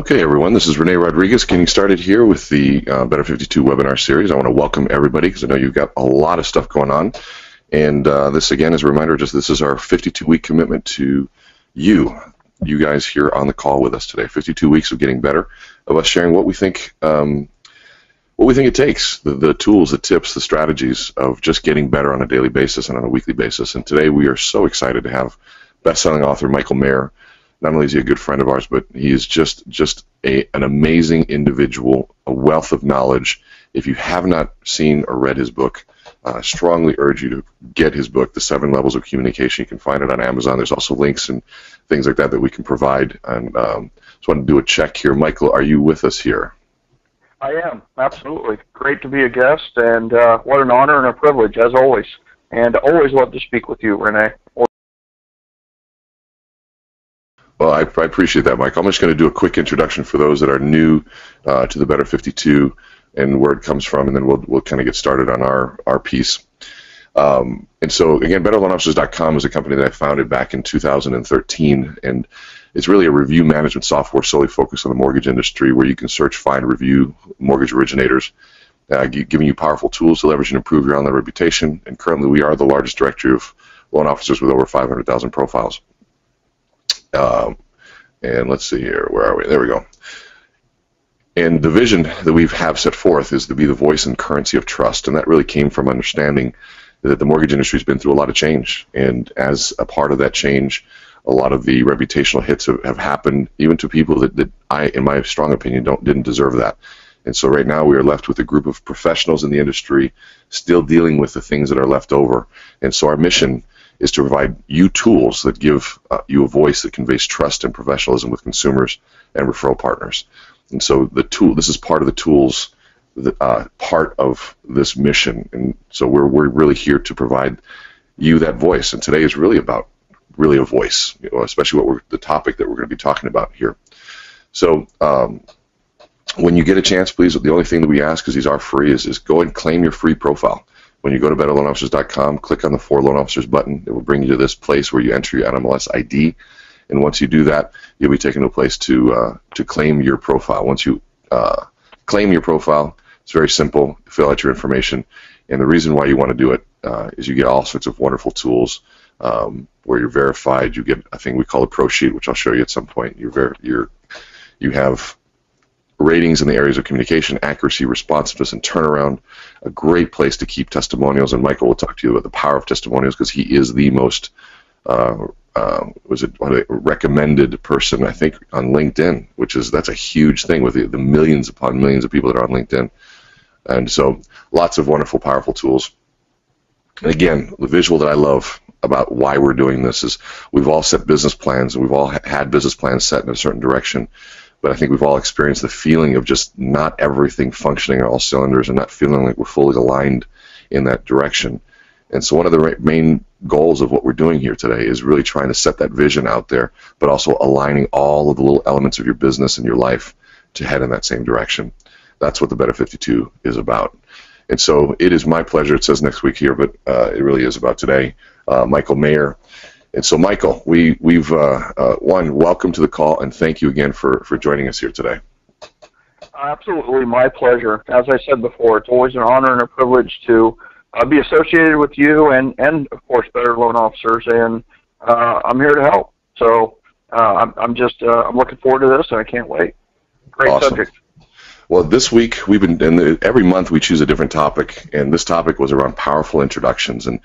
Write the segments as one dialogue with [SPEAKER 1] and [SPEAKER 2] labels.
[SPEAKER 1] Okay, everyone, this is Rene Rodriguez getting started here with the Better52 webinar series. I want to welcome everybody because I know you've got a lot of stuff going on. And this, again, is a reminder, this is our 52-week commitment to you guys here on the call with us today. 52 weeks of getting better, of us sharing what we think it takes, the tools, the tips, the strategies of just getting better on a daily basis and on a weekly basis. And today we are so excited to have best-selling author Michael Maher. Not only is he a good friend of ours, but he is just an amazing individual, a wealth of knowledge. If you have not seen or read his book, I strongly urge you to get his book, The 7 Levels of Communication. You can find it on Amazon. There's also links and things like that we can provide. And just want to do a check here. Michael, are you with us here?
[SPEAKER 2] I am, absolutely. Great to be a guest, and what an honor and a privilege, as always. And always love to speak with you, Rene.
[SPEAKER 1] Well, I appreciate that, Mike. I'm just going to do a quick introduction for those that are new to the Better52 and where it comes from, and then we'll kind of get started on our piece. And so, again, BetterLoanOfficers.com is a company that I founded back in 2013, and it's really a review management software solely focused on the mortgage industry, where you can search, find, review mortgage originators, giving you powerful tools to leverage and improve your online reputation. And currently, we are the largest directory of loan officers with over 500,000 profiles. And let's see here, where are we? There we go. And the vision that we have set forth is to be the voice and currency of trust, and that really came from understanding that the mortgage industry has been through a lot of change, and as a part of that change, a lot of the reputational hits have happened, even to people that I, in my strong opinion, didn't deserve that. And so right now we are left with a group of professionals in the industry still dealing with the things that are left over. And so our mission is to provide you tools that give you a voice that conveys trust and professionalism with consumers and referral partners. And so this is part of the tools, part of this mission. And so we're really here to provide you that voice. And today is really about a voice, especially the topic that we're going to be talking about here. So when you get a chance, please, the only thing that we ask, because these are free, is go and claim your free profile. When you go to BetterLoanOfficers.com, click on the For Loan Officers button. It will bring you to this place where you enter your NMLS ID. And once you do that, you'll be taken to a place to claim your profile. Once you claim your profile, it's very simple. Fill out your information. And the reason why you want to do it is you get all sorts of wonderful tools where you're verified. You get a thing we call a pro sheet, which I'll show you at some point. You have ratings in the areas of communication, accuracy, responsiveness, and turnaround. A great place to keep testimonials, and Michael will talk to you about the power of testimonials because he is the most recommended person, I think, on LinkedIn, that's a huge thing with the millions upon millions of people that are on LinkedIn. And so lots of wonderful, powerful tools. And again, the visual that I love about why we're doing this is we've all set business plans, and we've all had business plans set in a certain direction. But I think we've all experienced the feeling of just not everything functioning on all cylinders and not feeling like we're fully aligned in that direction. And so one of the main goals of what we're doing here today is really trying to set that vision out there, but also aligning all of the little elements of your business and your life to head in that same direction. That's what the Better52 is about. And so it is my pleasure. It says next week here, but it really is about today. Michael Maher. And so, Michael, welcome to the call, and thank you again for joining us here today.
[SPEAKER 2] Absolutely, my pleasure. As I said before, it's always an honor and a privilege to be associated with you and of course, Better Loan Officers, and I'm here to help. So I'm looking forward to this, and I can't wait. Great
[SPEAKER 1] Awesome.
[SPEAKER 2] Subject.
[SPEAKER 1] Well, this week every month we choose a different topic, and this topic was around powerful introductions. And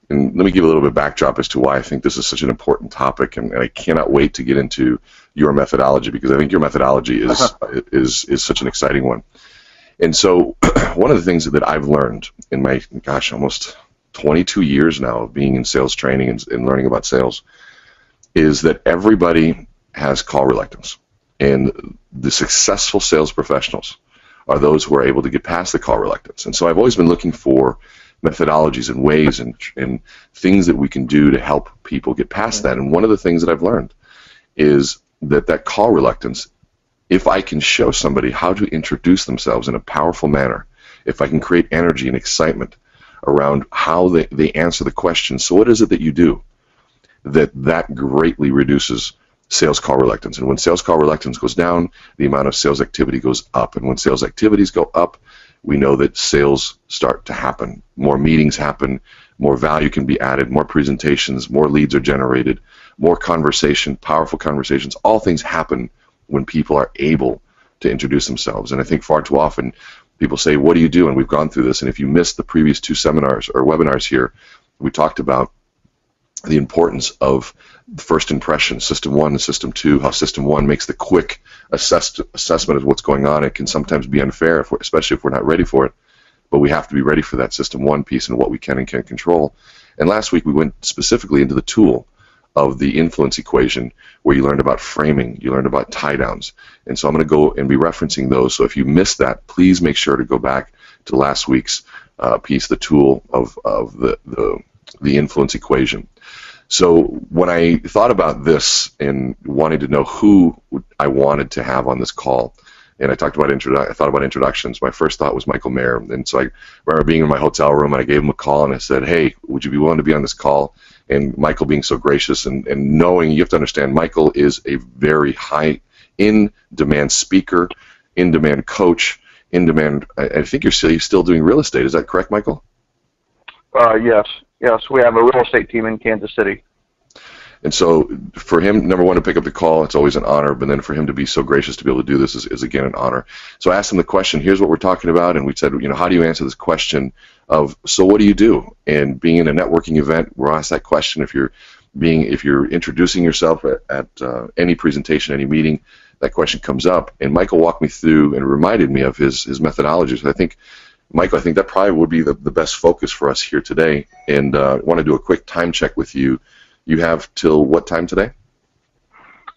[SPEAKER 1] let me give a little bit of backdrop as to why I think this is such an important topic, and I cannot wait to get into your methodology, because I think your methodology is such an exciting one. And so one of the things that I've learned in my, almost 22 years now of being in sales training and learning about sales is that everybody has call reluctance. And the successful sales professionals are those who are able to get past the call reluctance. And so I've always been looking for methodologies and ways and things that we can do to help people get past that. And one of the things that I've learned is that call reluctance, if I can show somebody how to introduce themselves in a powerful manner, if I can create energy and excitement around how they answer the question, so what is it that you do, that greatly reduces sales call reluctance. And when sales call reluctance goes down, the amount of sales activity goes up. And when sales activities go up, we know that sales start to happen. More meetings happen, more value can be added, more presentations, more leads are generated, more conversation, powerful conversations. All things happen when people are able to introduce themselves. And I think far too often people say, what do you do? And we've gone through this. And if you missed the previous 2 seminars or webinars here, we talked about the importance of first impression, System 1 and System 2, how System 1 makes the quick assessment of what's going on. It can sometimes be unfair, especially if we're not ready for it, but we have to be ready for that System 1 piece and what we can and can't control. And last week we went specifically into the tool of the influence equation, where you learned about framing, you learned about tie downs. And so I'm going to go and be referencing those. So if you missed that, please make sure to go back to last week's piece, the tool of the influence equation. So when I thought about this and wanting to know who I wanted to have on this call, and I thought about introductions, my first thought was Michael Maher. And so I remember being in my hotel room, and I gave him a call, and I said, hey, would you be willing to be on this call? And Michael being so gracious and knowing, you have to understand, Michael is a very high in-demand speaker, in-demand coach, in-demand, I think you're still doing real estate. Is that correct, Michael?
[SPEAKER 2] Yes, we have a real estate team in Kansas City.
[SPEAKER 1] And so for him, number one, to pick up the call, it's always an honor. But then for him to be so gracious to be able to do this is again, an honor. So I asked him the question, here's what we're talking about. And we said, how do you answer this question of, so what do you do? And being in a networking event, we're asked that question. If you're introducing yourself at any presentation, any meeting, that question comes up. And Michael walked me through and reminded me of his methodology. So I think, Michael, I think that probably would be the best focus for us here today. And I want to do a quick time check with you. You have till what time today?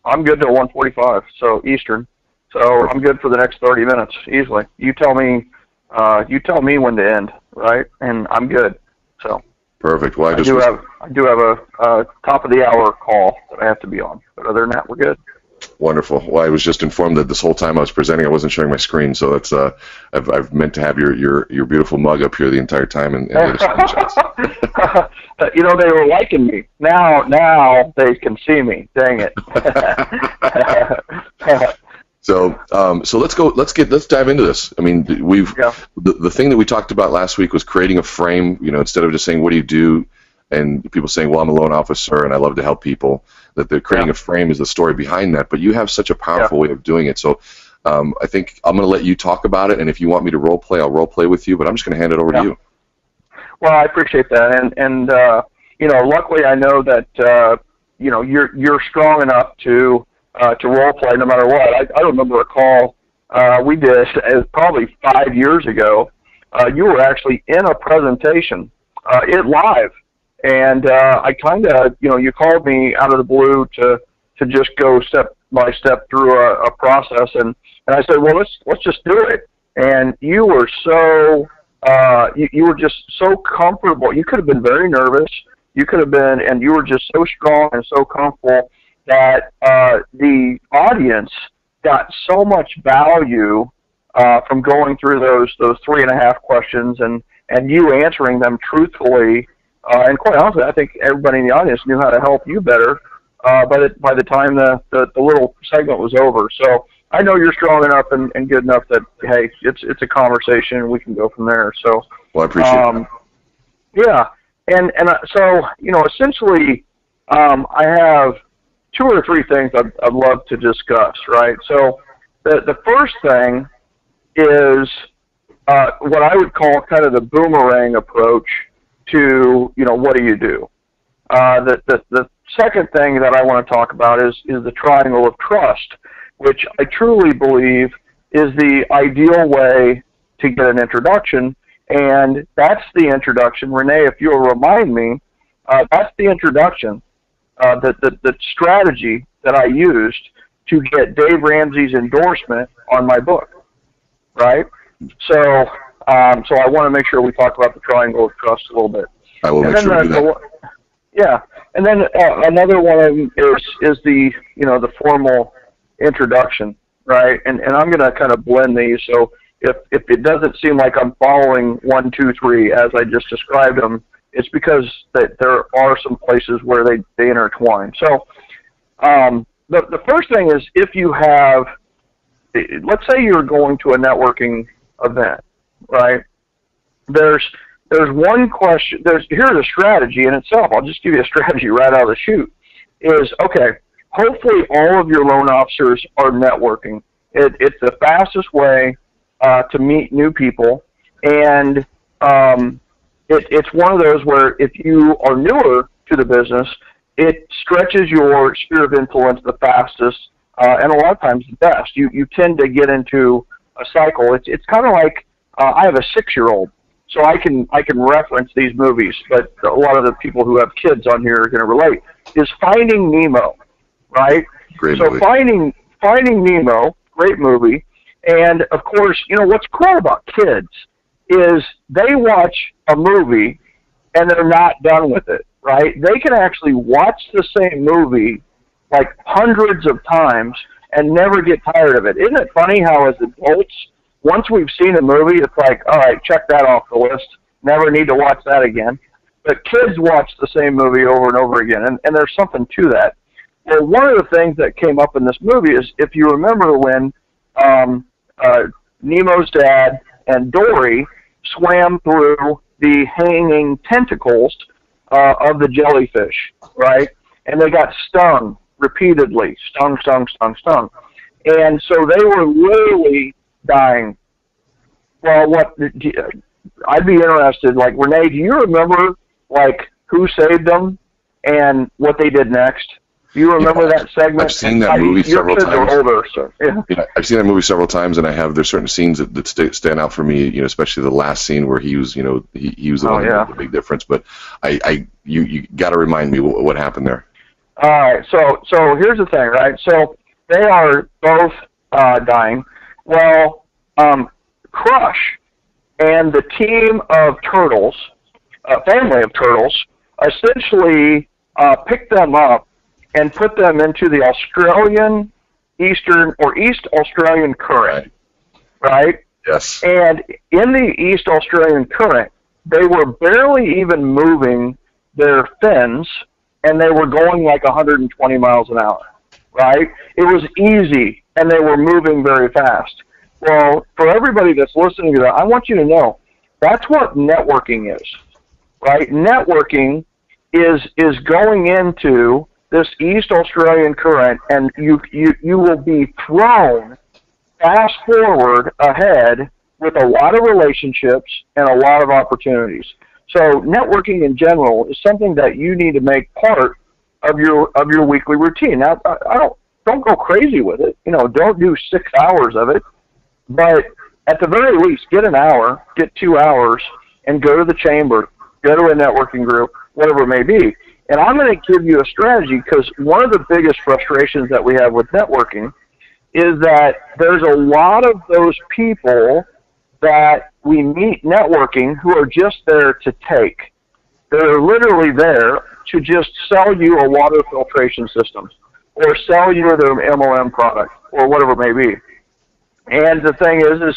[SPEAKER 2] I'm good till 1:45, so Eastern. So perfect. I'm good for the next 30 minutes easily. You tell me when to end, right? And I'm good. So
[SPEAKER 1] perfect. Well, I do
[SPEAKER 2] have a top of the hour call that I have to be on, but other than that, we're good.
[SPEAKER 1] Wonderful. Well, I was just informed that this whole time I was presenting, I wasn't sharing my screen, so that's I've meant to have your beautiful mug up here the entire time and
[SPEAKER 2] they were liking me. Now they can see me. Dang it.
[SPEAKER 1] So let's dive into this. I mean, the thing that we talked about last week was creating a frame. Instead of just saying, what do you do? And people saying, well, I'm a loan officer and I love to help people, that they're creating a frame is the story behind that. But you have such a powerful way of doing it. So I think I'm going to let you talk about it. And if you want me to role play, I'll role play with you. But I'm just going to hand it over to you.
[SPEAKER 2] Well, I appreciate that. And luckily I know that, you're strong enough to role play no matter what. I remember a call we did probably 5 years ago. You were actually in a presentation, live. And I kind of, you called me out of the blue to just go step by step through a process, and I said, well, let's just do it. And you were so you were just so comfortable. You could have been very nervous. You could have been, and you were just so strong and so comfortable that the audience got so much value from going through those 3.5 questions and you answering them truthfully. And quite honestly, I think everybody in the audience knew how to help you better by the time the little segment was over. So I know you're strong enough and good enough that, hey, it's a conversation and we can go from there. So,
[SPEAKER 1] well, I appreciate it.
[SPEAKER 2] Yeah, and so essentially, I have 2 or 3 things I'd love to discuss. Right. So the first thing is what I would call kind of the boomerang approach to, what do you do? The second thing that I want to talk about is the triangle of trust, which I truly believe is the ideal way to get an introduction, and that's the introduction. Rene, if you'll remind me, that's the introduction, the strategy that I used to get Dave Ramsey's endorsement on my book, right? So I want to make sure we talk about the triangle of trust a little bit.
[SPEAKER 1] I will make sure we do that.
[SPEAKER 2] Yeah, and then another one is the the formal introduction, right? And I'm going to kind of blend these. So if it doesn't seem like I'm following 1, 2, 3 as I just described them, it's because that there are some places where they intertwine. So the first thing is, if you have, let's say you're going to a networking event, right? There's one question. Here's a strategy in itself. I'll just give you a strategy right out of the chute. Is, okay, hopefully all of your loan officers are networking. It's the fastest way to meet new people, and it's one of those where if you are newer to the business, it stretches your sphere of influence the fastest, and a lot of times the best. You tend to get into a cycle. It's kind of like, I have a 6-year-old, so I can reference these movies, but a lot of the people who have kids on here are going to relate. Is Finding Nemo, right?
[SPEAKER 1] Great
[SPEAKER 2] so
[SPEAKER 1] movie.
[SPEAKER 2] Finding Nemo, great movie, and of course, what's cool about kids is they watch a movie and they're not done with it, right? They can actually watch the same movie like hundreds of times and never get tired of it. Isn't it funny how as adults, once we've seen a movie, it's like, all right, check that off the list. Never need to watch that again. But kids watch the same movie over and over again, and there's something to that. Well, one of the things that came up in this movie is, if you remember when Nemo's dad and Dory swam through the hanging tentacles of the jellyfish, right? And they got stung repeatedly, stung. And so they were literally dying. Well, I'd be interested, like, Rene, do you remember, like, who saved them and what they did next? Do you remember that segment?
[SPEAKER 1] I've seen that movie several times.
[SPEAKER 2] Your kids are older, so, yeah.
[SPEAKER 1] I've seen that movie several times, and there's certain scenes that stand out for me. Especially the last scene where he was, he was the one who made the big difference. But you got to remind me what happened there.
[SPEAKER 2] All right, so here's the thing, right? So they are both dying. Well, Crush and the team of turtles, a family of turtles, essentially picked them up and put them into the Australian East Australian Current, right?
[SPEAKER 1] Yes.
[SPEAKER 2] And in the East Australian Current, they were barely even moving their fins, and they were going like 120 miles an hour, right? It was easy, and they were moving very fast. Well, for everybody that's listening to that, I want you to know that's what networking is, right? Networking is going into this East Australian Current, and you will be thrown fast forward ahead with a lot of relationships and a lot of opportunities. So networking in general is something that you need to make part of your weekly routine. Now, don't go crazy with it. Don't do 6 hours of it, but at the very least, get an hour, get 2 hours, and go to the chamber, go to a networking group, whatever it may be. And I'm going to give you a strategy, because one of the biggest frustrations that we have with networking is that there's a lot of those people that we meet networking who are just there to take. They're literally there to just sell you a water filtration system or sell you their MLM product or whatever it may be. And the thing is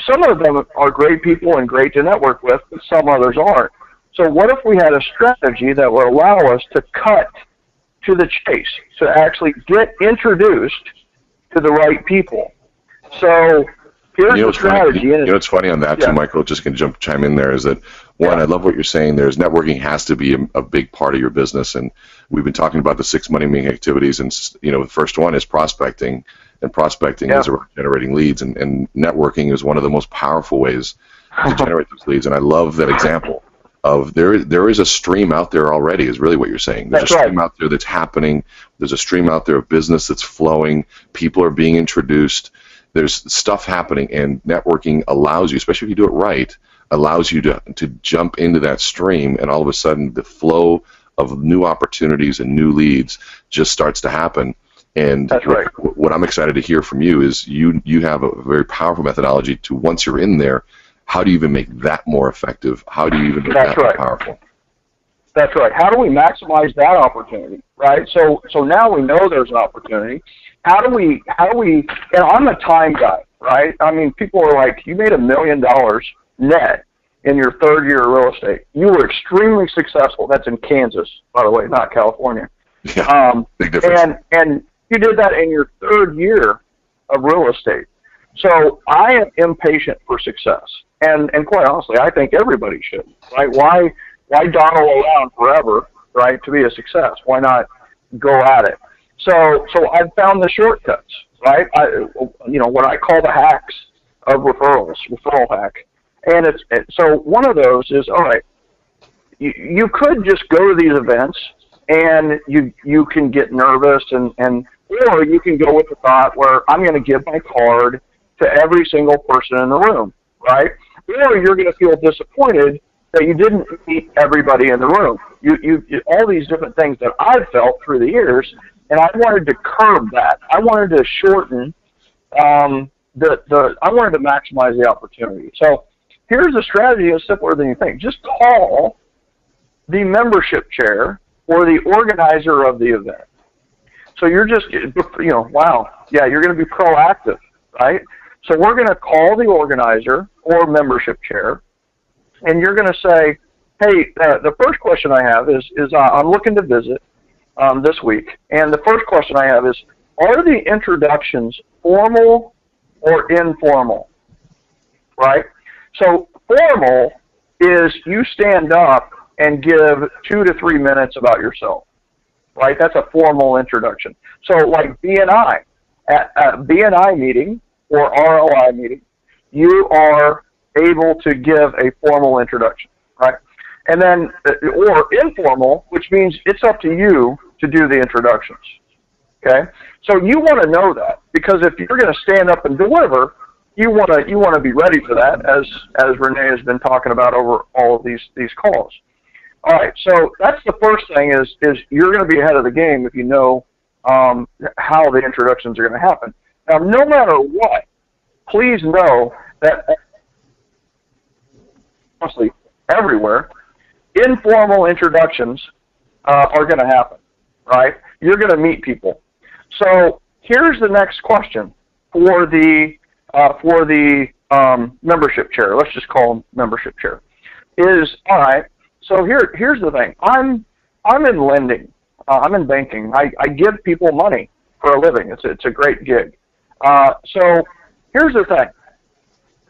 [SPEAKER 2] some of them are great people and great to network with, but some others aren't. So what if we had a strategy that would allow us to cut to the chase, to actually get introduced to the right people? So here's the strategy.
[SPEAKER 1] What's funny on that too, Michael, just can chime in there, is that, one, I love what you're saying. Networking has to be a big part of your business, and we've been talking about the 6 money-making activities, and the first one is prospecting, and prospecting is about generating leads, and networking is one of the most powerful ways to generate those leads. And I love that example of there is a stream out there already, is really what you're saying. There's a stream out there that's happening. There's a stream out there of business that's flowing. People are being introduced. There's stuff happening, and networking allows you, especially if you do it right, allows you to jump into that stream, and all of a sudden the flow of new opportunities and new leads just starts to happen. And
[SPEAKER 2] that's right.
[SPEAKER 1] What I'm excited to hear from you is you have a very powerful methodology to, once you're in there, how do you even make that more effective? How do you even make that more powerful?
[SPEAKER 2] That's right. How do we maximize that opportunity, right? So now we know there's an opportunity. How do we, and I'm a time guy, right? I mean, people are like, you made $1 million net in your 3rd year of real estate. You were extremely successful. That's in Kansas, by the way, not California.
[SPEAKER 1] Yeah, big difference.
[SPEAKER 2] And you did that in your 3rd year of real estate. So I am impatient for success, and quite honestly, I think everybody should. Right? Why dawdle around forever, right, to be a success? Why not go at it? So I've found the shortcuts, right? What I call the hacks of referral hack, and so one of those is, all right, you could just go to these events, and you can get nervous, or you can go with the thought where I'm going to give my card to every single person in the room, right? Or you're going to feel disappointed that you didn't meet everybody in the room. You all these different things that I've felt through the years, and I wanted to curb that. I wanted to shorten I wanted to maximize the opportunity. So here's a strategy that's simpler than you think. Just call the membership chair or the organizer of the event. So you're just, wow, yeah, you're going to be proactive, right? So we're going to call the organizer or membership chair, and you're going to say, hey, the first question I have is I'm looking to visit this week, and the first question I have is, are the introductions formal or informal, right? So formal is you stand up and give 2 to 3 minutes about yourself, right? That's a formal introduction. So like BNI, at a BNI meeting or ROI meeting, you are able to give a formal introduction, right? And then, or informal, which means it's up to you to do the introductions, okay? So you want to know that, because if you're going to stand up and deliver, you want to be ready for that, as Rene has been talking about over all of these calls. All right, so that's the first thing is you're going to be ahead of the game if you know how the introductions are going to happen. Now, no matter what, please know that honestly everywhere, informal introductions are going to happen, right? You're going to meet people. So here's the next question for the membership chair. Let's just call him membership chair. Is, all right, so here's the thing. I'm in lending. I'm in banking. I give people money for a living. It's a great gig. So here's the thing.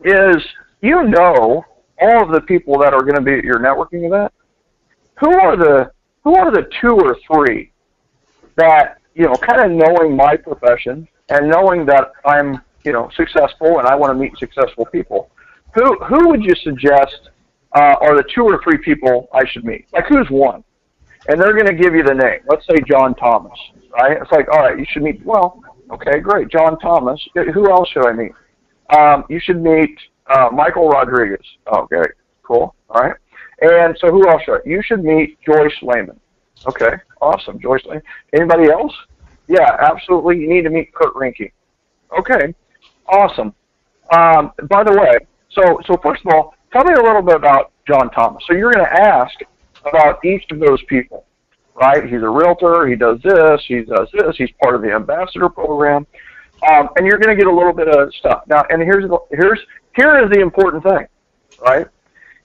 [SPEAKER 2] Is all of the people that are going to be at your networking event, who are the 2 or 3 that, kind of knowing my profession and knowing that I'm, successful and I want to meet successful people, who would you suggest are the 2 or 3 people I should meet? Like, who's one? And they're going to give you the name. Let's say John Thomas, right? It's like, all right, you should meet, well, okay, great, John Thomas. Who else should I meet? You should meet Michael Rodriguez. Oh, great, cool, all right. And so who else you should meet Joyce Lehman. Okay, awesome, Joyce Lehman. Anybody else? Yeah, absolutely, you need to meet Kurt Rinke. Okay, awesome. By the way, so first of all, tell me a little bit about John Thomas. So you're going to ask about each of those people, right? He's a realtor, he does this, he's part of the ambassador program, and you're going to get a little bit of stuff. Now, and here is the important thing, right?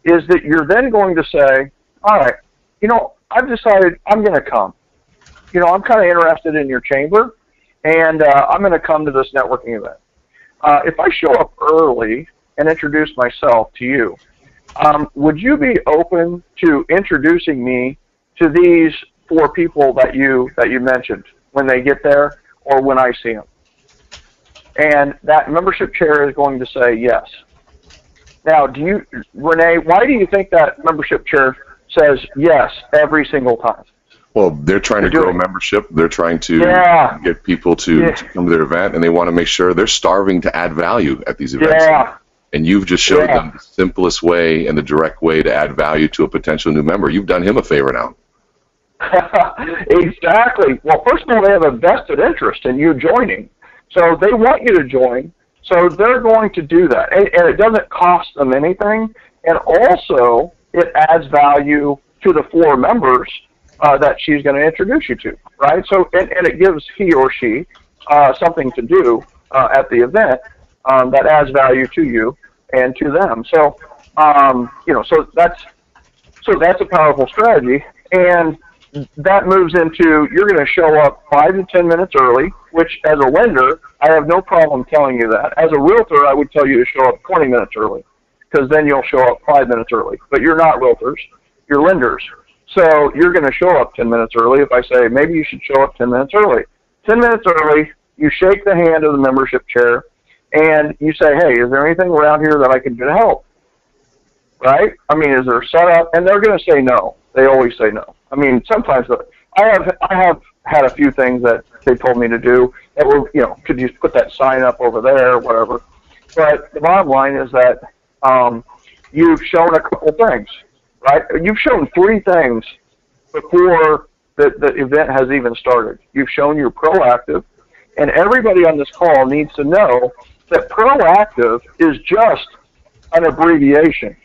[SPEAKER 2] Is that you're then going to say, all right, I've decided I'm going to come. I'm kind of interested in your chamber, and I'm going to come to this networking event. If I show up early and introduce myself to you, would you be open to introducing me to these 4 people that you mentioned when they get there or when I see them? And that membership chair is going to say yes. Now, Rene, why do you think that membership chair says yes every single time?
[SPEAKER 1] Well, they're trying to grow membership. They're trying to get people to come to their event, and they want to make sure they're starving to add value at these events.
[SPEAKER 2] Yeah.
[SPEAKER 1] And you've just showed them the simplest way and the direct way to add value to a potential new member. You've done him a favor now.
[SPEAKER 2] Exactly. Well, first of all, they have a vested interest in you joining. So they want you to join. So they're going to do that. And it doesn't cost them anything. And also, it adds value to the 4 members that she's going to introduce you to, right? So, and it gives he or she something to do at the event that adds value to you and to them. So, so that's a powerful strategy. And that moves into you're going to show up 5 to 10 minutes early, which as a lender, I have no problem telling you that. As a realtor, I would tell you to show up 20 minutes early, because then you'll show up 5 minutes early. But you're not realtors, you're lenders. So you're going to show up 10 minutes early. If I say maybe you should show up 10 minutes early. 10 minutes early, you shake the hand of the membership chair, and you say, hey, is there anything around here that I can do to help? Right? I mean, is there a setup? And they're going to say no. They always say no. I mean, sometimes I have had a few things that they told me to do that were, you know, could you put that sign up over there or whatever. But the bottom line is that you've shown a couple things, right? You've shown 3 things before the event has even started. You've shown you're proactive, and everybody on this call needs to know that proactive is just an abbreviation,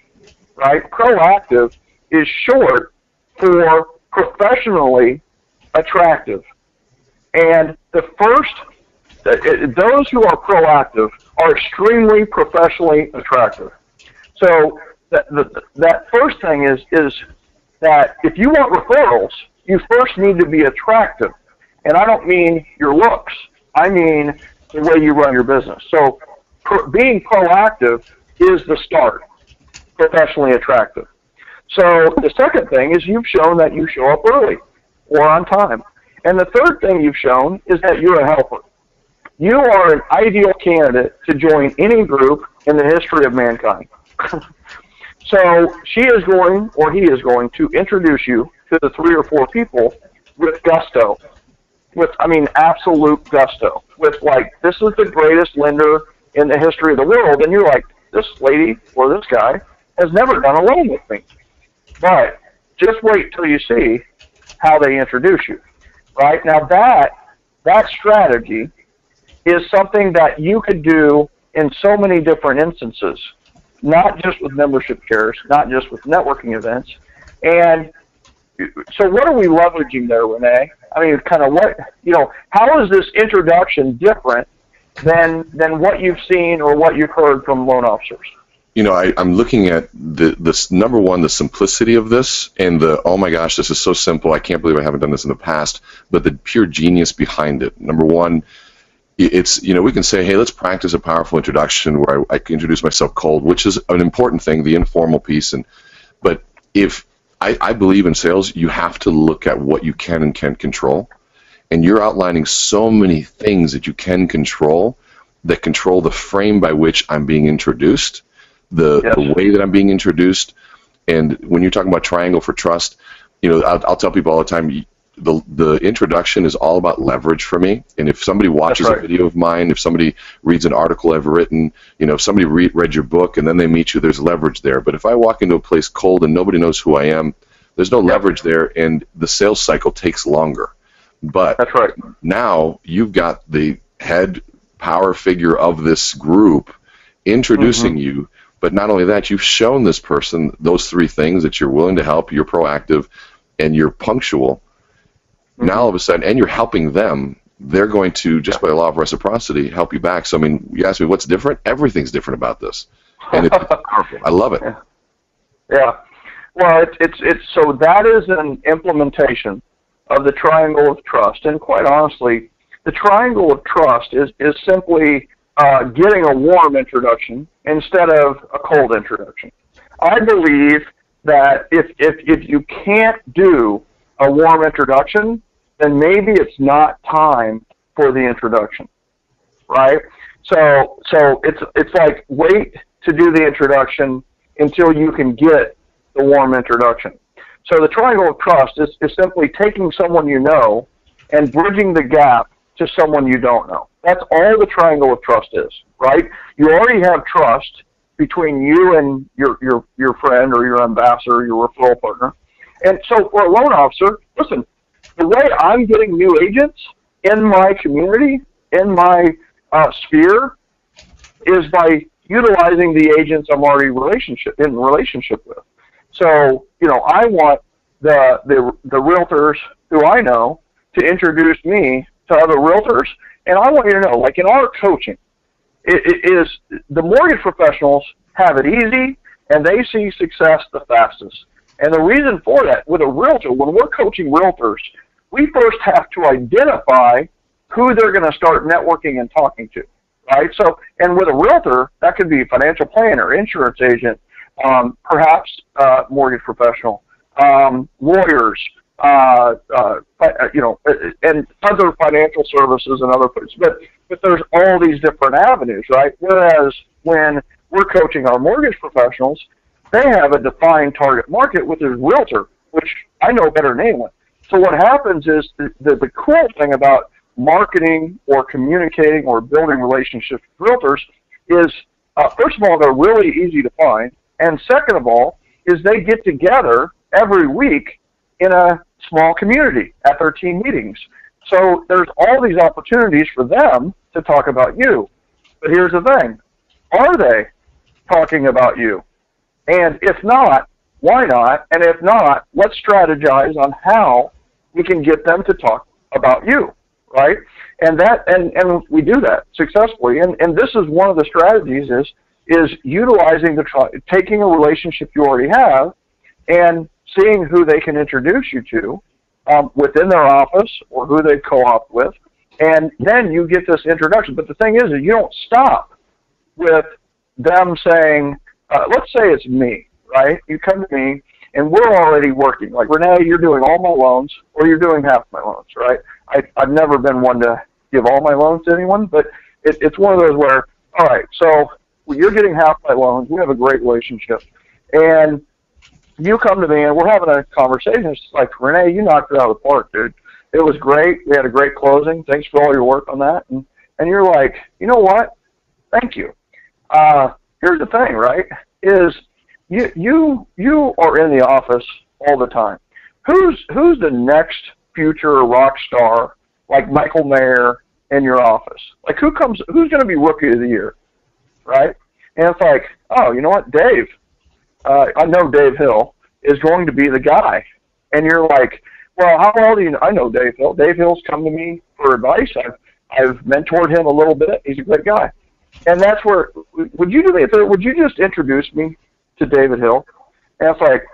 [SPEAKER 2] right? Proactive is short for professionally attractive. And the first, those who are proactive are extremely professionally attractive. So that first thing is that if you want referrals, you first need to be attractive. And I don't mean your looks. I mean the way you run your business. So being proactive is the start, professionally attractive. So the second thing is you've shown that you show up early or on time. And the third thing you've shown is that you're a helper. You are an ideal candidate to join any group in the history of mankind. So she is going, or he is going, to introduce you to the 3 or 4 people with gusto. With, I mean, absolute gusto. With like, this is the greatest lender in the history of the world. And you're like, this lady or this guy has never done a loan with me. But just wait till you see how they introduce you, right? Now that strategy is something that you could do in so many different instances, not just with membership chairs, not just with networking events. And so what are we leveraging there, Rene? I mean, kind of what, you know, how is this introduction different than what you've seen or what you've heard from loan officers?
[SPEAKER 1] You know, I'm looking at this number one, the simplicity of this, and the, oh my gosh, this is so simple, I can't believe I haven't done this in the past, but the pure genius behind it. Number one, it's, you know, we can say, hey, let's practice a powerful introduction where I can introduce myself cold, which is an important thing, the informal piece. But if I believe in sales, you have to look at what you can and can't control. And you're outlining so many things that you can control that control the frame by which I'm being introduced, the way that I'm being introduced. And when you're talking about triangle for trust, you know, I'll tell people all the time, the introduction is all about leverage for me. And if somebody watches a video of mine, if somebody reads an article I've written, you know, if somebody read your book and then they meet you, there's leverage there. But if I walk into a place cold and nobody knows who I am, there's no leverage there, and the sales cycle takes longer. But now you've got the head power figure of this group introducing you. But not only that, you've shown this person those 3 things, that you're willing to help, you're proactive, and you're punctual. Now all of a sudden, and you're helping them, they're going to, just by the law of reciprocity, help you back. So, I mean, you ask me what's different? Everything's different about this. And it's powerful. I love it.
[SPEAKER 2] Yeah. Well, it's so that is an implementation of the triangle of trust. And quite honestly, the triangle of trust is simply getting a warm introduction instead of a cold introduction. I believe that if you can't do a warm introduction, then maybe it's not time for the introduction, right? So it's like wait to do the introduction until you can get the warm introduction. So the triangle of trust is simply taking someone you know and bridging the gap to someone you don't know. That's all the triangle of trust is, right? You already have trust between you and your friend or your ambassador, your referral partner. And so for a loan officer, listen, the way I'm getting new agents in my community, in my sphere, is by utilizing the agents I'm already in relationship with. So, you know, I want the realtors who I know to introduce me to other realtors, and I want you to know, like in our coaching, it is the mortgage professionals have it easy, and they see success the fastest. And the reason for that, with a realtor, when we're coaching realtors, we first have to identify who they're going to start networking and talking to, right? So, and with a realtor, that could be a financial planner, insurance agent, perhaps mortgage professional, lawyers, you know, and other financial services and other things. But there's all these different avenues, right? Whereas when we're coaching our mortgage professionals, they have a defined target market with their realtor, which I know better than anyone. So what happens is the cool thing about marketing or communicating or building relationships with realtors is, first of all, they're really easy to find, and second of all, is they get together every week in a small community at their team meetings. So there's all these opportunities for them to talk about you. But here's the thing. Are they talking about you? And if not, why not? And if not, let's strategize on how we can get them to talk about you, right? And we do that successfully. And this is one of the strategies is utilizing taking a relationship you already have and seeing who they can introduce you to within their office or who they co-op with, and then you get this introduction. But the thing is you don't stop with them saying, let's say it's me, right? You come to me, and we're already working. Like, Rene, you're doing all my loans, or you're doing half my loans, right? I've never been one to give all my loans to anyone, but it's one of those where, all right, so you're getting half my loans. We have a great relationship. And you come to me, and we're having a conversation. It's like, Rene, you knocked it out of the park, dude. It was great. We had a great closing. Thanks for all your work on that. And you're like, you know what? Thank you. Here's the thing, right, is you are in the office all the time. Who's the next future rock star like Michael Maher in your office? Like, who's going to be Rookie of the Year, right? And it's like, oh, you know what, Dave. I know Dave Hill is going to be the guy. And you're like, well, how well do you know? I know Dave Hill. Dave Hill's come to me for advice. I've mentored him a little bit. He's a great guy. And that's where, would you do me a favor? Would you just introduce me to David Hill? And it's like,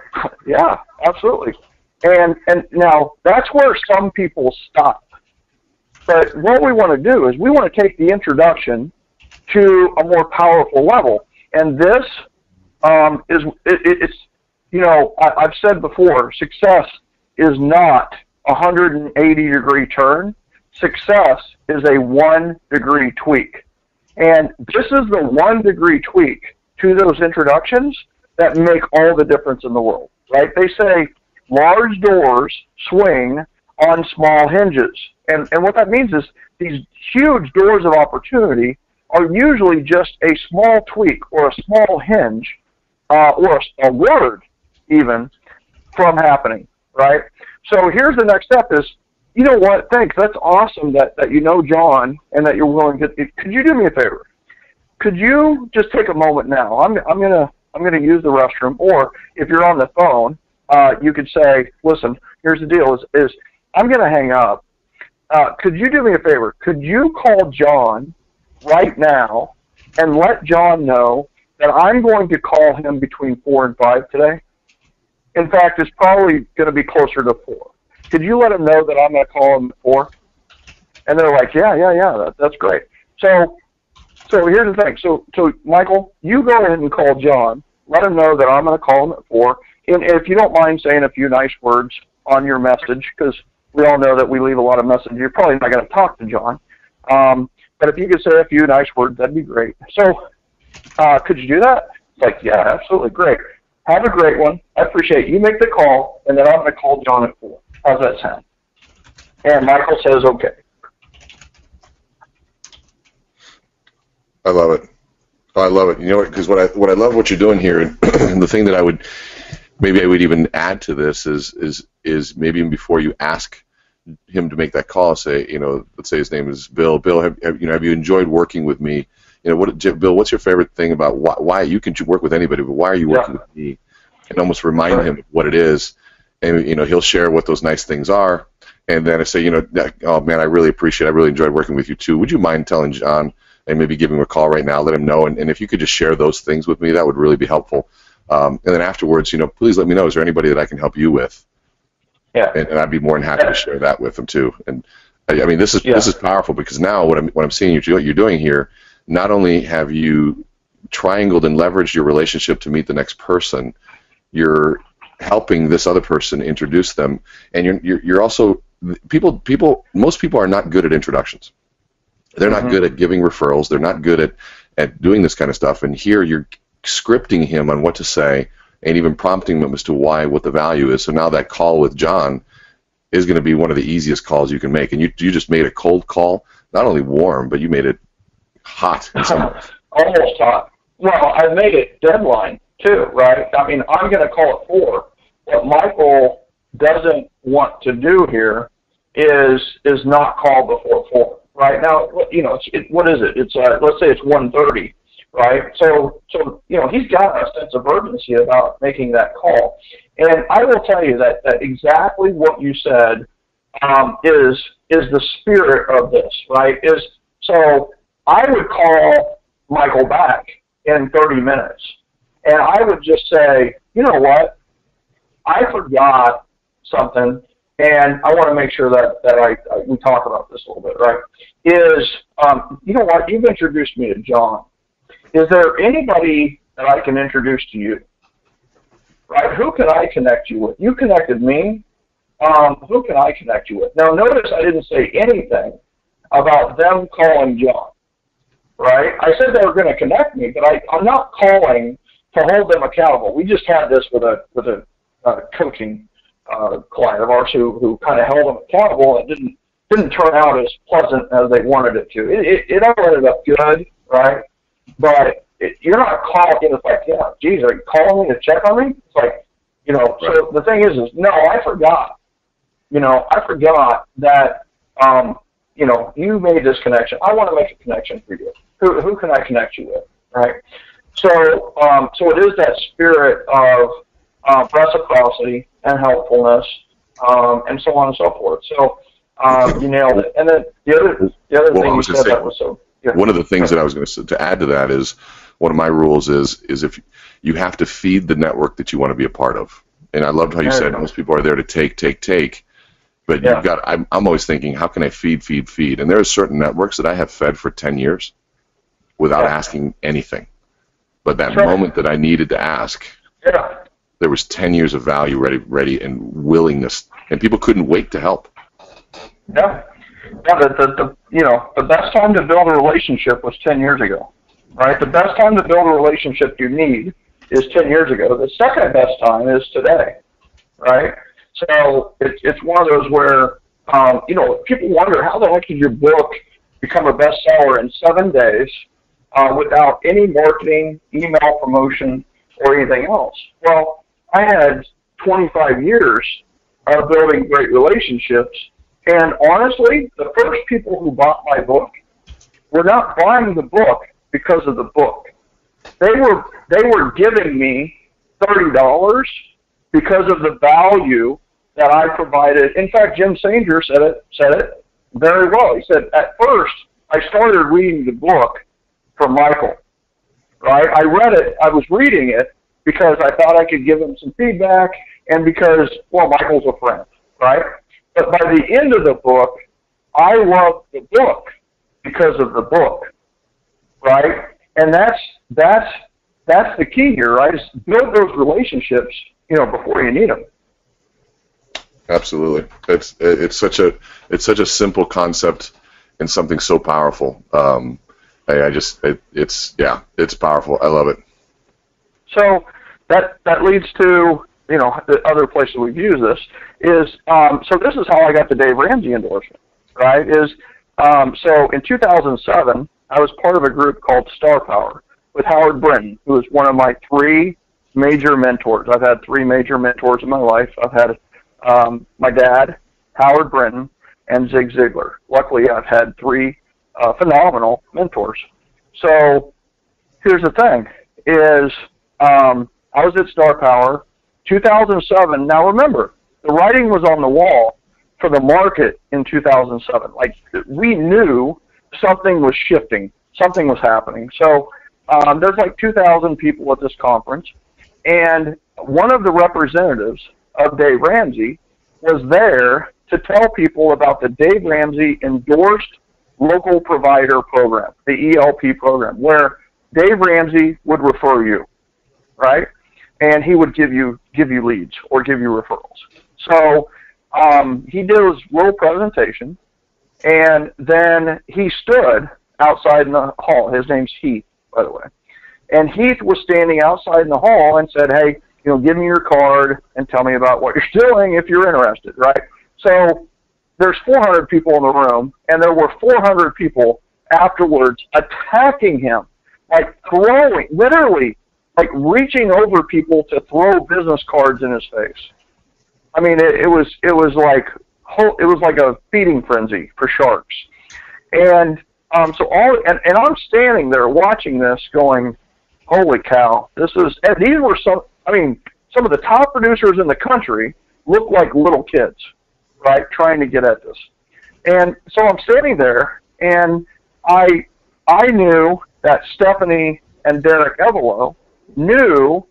[SPEAKER 2] yeah, absolutely. And now that's where some people stop. But what we want to do is we want to take the introduction to a more powerful level. And this it's, you know, I've said before, success is not a 180-degree turn. Success is a 1-degree tweak. And this is the 1-degree tweak to those introductions that make all the difference in the world, right? They say large doors swing on small hinges. And what that means is these huge doors of opportunity are usually just a small tweak or a small hinge or a word even from happening, right? So here's the next step is, you know what, thanks, that's awesome that you know John and that you're willing to, could you do me a favor? Could you just take a moment now? I'm gonna use the restroom, or if you're on the phone, you could say, listen, here's the deal is I'm gonna hang up. Could you do me a favor? Could you call John right now and let John know that I'm going to call him between 4 and 5 today? In fact, it's probably going to be closer to 4. Could you let him know that I'm going to call him at 4? And they're like, yeah, that's great. So here's the thing. So Michael, you go ahead and call John. Let him know that I'm going to call him at 4. And if you don't mind saying a few nice words on your message, because we all know that we leave a lot of messages. You're probably not going to talk to John. But if you could say a few nice words, that'd be great. So could you do that? It's like, yeah, absolutely, great. Have a great one. I appreciate it. You make the call, and then I'm going to call John at 4. How's that sound? And Michael says, okay.
[SPEAKER 1] I love it. I love it. You know what? Because what I love what you're doing here, and the thing that I would even add to this is maybe even before you ask him to make that call, say, you know, let's say his name is Bill. Bill, have you enjoyed working with me? You know, Bill, what's your favorite thing about why you can work with anybody, but why are you working with me? And almost remind him of what it is, and you know, he'll share what those nice things are. And then I say, you know, oh man, I really appreciate it. I really enjoyed working with you too. Would you mind telling John and maybe give him a call right now, let him know, and if you could just share those things with me, that would really be helpful. And then afterwards, please let me know, is there anybody that I can help you with?
[SPEAKER 2] Yeah.
[SPEAKER 1] And I'd be more than happy to share that with them too. And I mean, this is powerful, because now what I'm seeing you're doing here, not only have you triangled and leveraged your relationship to meet the next person, you're helping this other person introduce them, and you're also most people are not good at introductions. They're not good at giving referrals. They're not good at doing this kind of stuff. And here you're scripting him on what to say, and even prompting him as to what the value is. So now that call with John is going to be one of the easiest calls you can make. And you just made a cold call, not only warm, but you made it hot in some ways.
[SPEAKER 2] Almost hot. Well, I made it deadline too, right? I mean, I'm going to call it 4. What Michael doesn't want to do here is not call before 4, right? Now, what is it? It's let's say it's 1:30. Right, so he's got a sense of urgency about making that call, and I will tell you that exactly what you said is the spirit of this. Right, so I would call Michael back in 30 minutes, and I would just say, you know what, I forgot something, and I want to make sure that we talk about this a little bit. Right, you know what, you've introduced me to John. Is there anybody that I can introduce to you? Right? Who can I connect you with? You connected me. Who can I connect you with? Now, notice I didn't say anything about them calling John. Right? I said they were going to connect me, but I'm not calling to hold them accountable. We just had this with a coaching client of ours who kind of held them accountable, and it didn't turn out as pleasant as they wanted it to. It all ended up good, right? But you're not calling. It's like, yeah, geez, are you calling me to check on me? It's like, right. So the thing is no, I forgot. I forgot that, you made this connection. I want to make a connection for you. Who can I connect you with, right? So it is that spirit of reciprocity and helpfulness, and so on and so forth. So you nailed it. And then the other thing you said that was so. Yeah.
[SPEAKER 1] One of the things that I was going to add to that is, one of my rules is if you have to feed the network that you want to be a part of. And I loved how you said most people are there to take, but you've got. I'm always thinking, how can I feed? And there are certain networks that I have fed for 10 years without asking anything. But that moment that I needed to ask, there was 10 years of value ready and willingness, and people couldn't wait to help.
[SPEAKER 2] Yeah. The best time to build a relationship was 10 years ago, right? The best time to build a relationship you need is 10 years ago. The second best time is today, right? So it's one of those where, people wonder, how the heck did your book become a bestseller in 7 days without any marketing, email promotion, or anything else? Well, I had 25 years of building great relationships. And honestly, the first people who bought my book were not buying the book because of the book. They were giving me $30 because of the value that I provided. In fact, Jim Sanger said it very well. He said, at first, I started reading the book for Michael. Right? I was reading it because I thought I could give him some feedback, and because, Michael's a friend, right? But by the end of the book, I loved the book because of the book, right? And that's the key here, right? Is build those relationships, before you need them.
[SPEAKER 1] Absolutely, it's such a simple concept and something so powerful. It's powerful. I love it.
[SPEAKER 2] So that leads to. The other places we've used this is, so this is how I got the Dave Ramsey endorsement, right, so in 2007, I was part of a group called Star Power with Howard Brinton, who is one of my 3 major mentors. I've had 3 major mentors in my life. I've had my dad, Howard Brinton, and Zig Ziglar. Luckily, I've had 3 phenomenal mentors. So here's the thing, is I was at Star Power, 2007. Now remember, the writing was on the wall for the market in 2007. Like, we knew something was shifting, something was happening. So there's like 2,000 people at this conference, And one of the representatives of Dave Ramsey was there to tell people about the Dave Ramsey endorsed local provider program, the ELP program, where Dave Ramsey would refer you, right? And he would give you leads or give you referrals. So he did his little presentation, and then he stood outside in the hall. His name's Heath, by the way. And Heath was standing outside in the hall and said, hey, give me your card and tell me about what you're doing if you're interested, right? So there's 400 people in the room, and there were 400 people afterwards attacking him, like throwing, literally, like reaching over people to throw business cards in his face. I mean, it was like a feeding frenzy for sharks. And I'm standing there watching this, going, holy cow! And these were some of the top producers in the country look like little kids, right, trying to get at this. And so I'm standing there, and I knew that Stephanie and Derek Evelo knew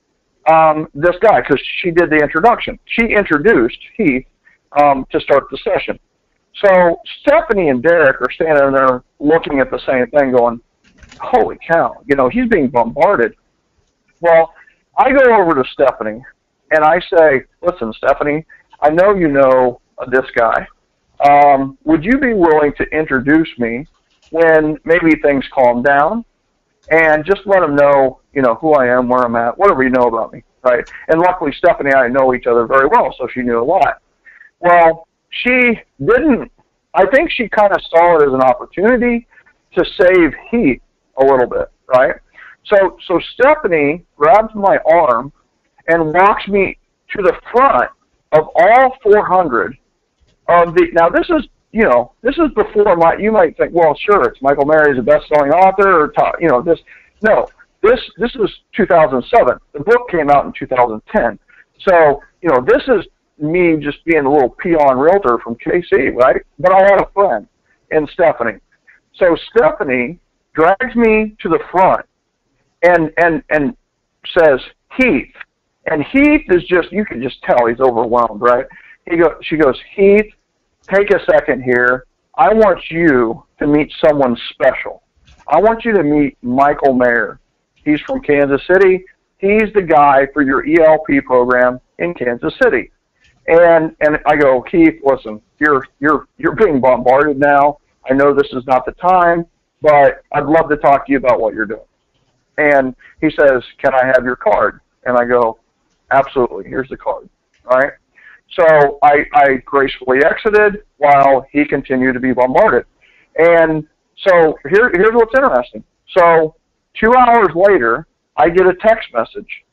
[SPEAKER 2] this guy because she did the introduction. She introduced Heath to start the session. So Stephanie and Derek are standing there looking at the same thing going, holy cow, he's being bombarded. Well, I go over to Stephanie, and I say, listen, Stephanie, I know you know this guy. Would you be willing to introduce me when maybe things calm down and just let him know, who I am, where I'm at, whatever you know about me, right? And luckily, Stephanie and I know each other very well, so she knew a lot. Well, she didn't. I think she kind of saw it as an opportunity to save Heath a little bit, right? So Stephanie grabs my arm and walks me to the front of all 400 of the. Now this is before you might think, well, sure, it's Michael Maher, he's a best-selling author, or top, this. No, this is 2007. The book came out in 2010. So this is me just being a little peon realtor from KC, right? But I had a friend in Stephanie. So Stephanie drags me to the front and says, Heath. And Heath is just, you can just tell he's overwhelmed, right? She goes, Heath, take a second here. I want you to meet someone special. I want you to meet Michael Maher. He's from Kansas City. He's the guy for your ELP program in Kansas City. And I go, Keith, listen, you're being bombarded now. I know this is not the time, but I'd love to talk to you about what you're doing. And he says, can I have your card? And I go, absolutely, here's the card. All right. So I gracefully exited while he continued to be bombarded. And so here's what's interesting. So 2 hours later, I get a text message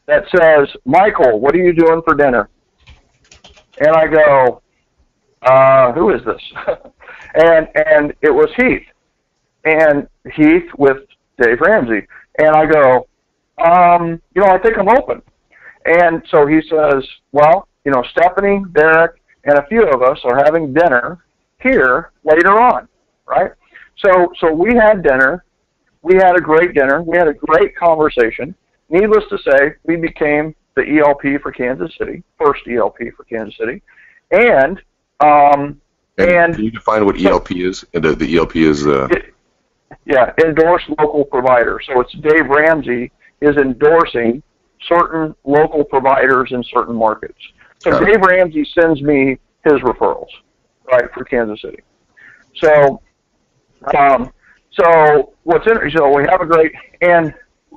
[SPEAKER 2] that says, Michael, what are you doing for dinner? And I go, who is this? and it was Heath. And Heath with Dave Ramsey. And I go, I think I'm open. And so he says, well, Stephanie, Derek, and a few of us are having dinner here later on, right? So we had dinner. We had a great dinner. We had a great conversation. Needless to say, we became the ELP for Kansas City, first ELP for Kansas City. And can you define what ELP is? And the ELP is... endorsed local provider. So it's Dave Ramsey is endorsing certain local providers in certain markets. So Dave Ramsey sends me his referrals, right, for Kansas City. So what's interesting, so we have a great, and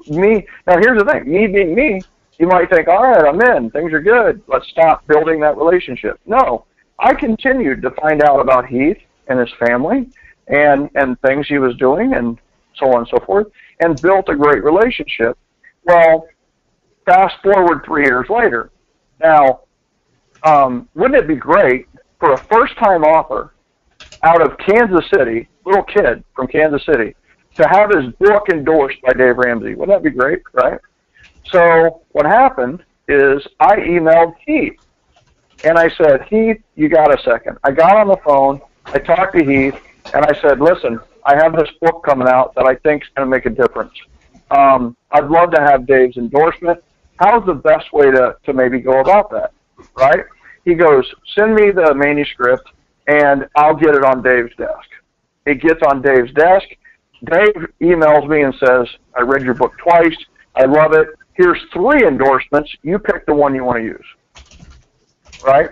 [SPEAKER 2] me, now here's the thing, me being me, you might think, all right, I'm in, things are good, let's stop building that relationship. No, I continued to find out about Heath and his family and things he was doing and so on and so forth, and built a great relationship. Well, fast forward 3 years later. Now, wouldn't it be great for a first-time author out of Kansas City, little kid from Kansas City, to have his book endorsed by Dave Ramsey? Wouldn't that be great, right? So what happened is I emailed Heath, and I said, Heath, you got a second. I got on the phone, I talked to Heath, and I said, listen, I have this book coming out that I think is going to make a difference. I'd love to have Dave's endorsement. how's the best way to maybe go about that, right? He goes, send me the manuscript, and I'll get it on Dave's desk. It gets on Dave's desk. Dave emails me and says, I read your book twice. I love it. Here's 3 endorsements. You pick the one you want to use, right?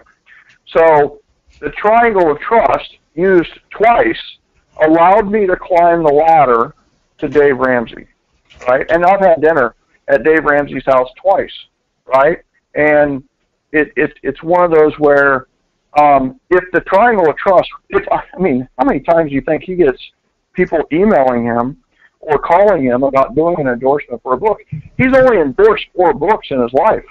[SPEAKER 2] So the triangle of trust used twice allowed me to climb the ladder to Dave Ramsey, right? And I've had dinner at Dave Ramsey's house twice, right? And it's one of those where if the triangle of trust, I mean, how many times do you think he gets people emailing him or calling him about doing an endorsement for a book? He's only endorsed 4 books in his life.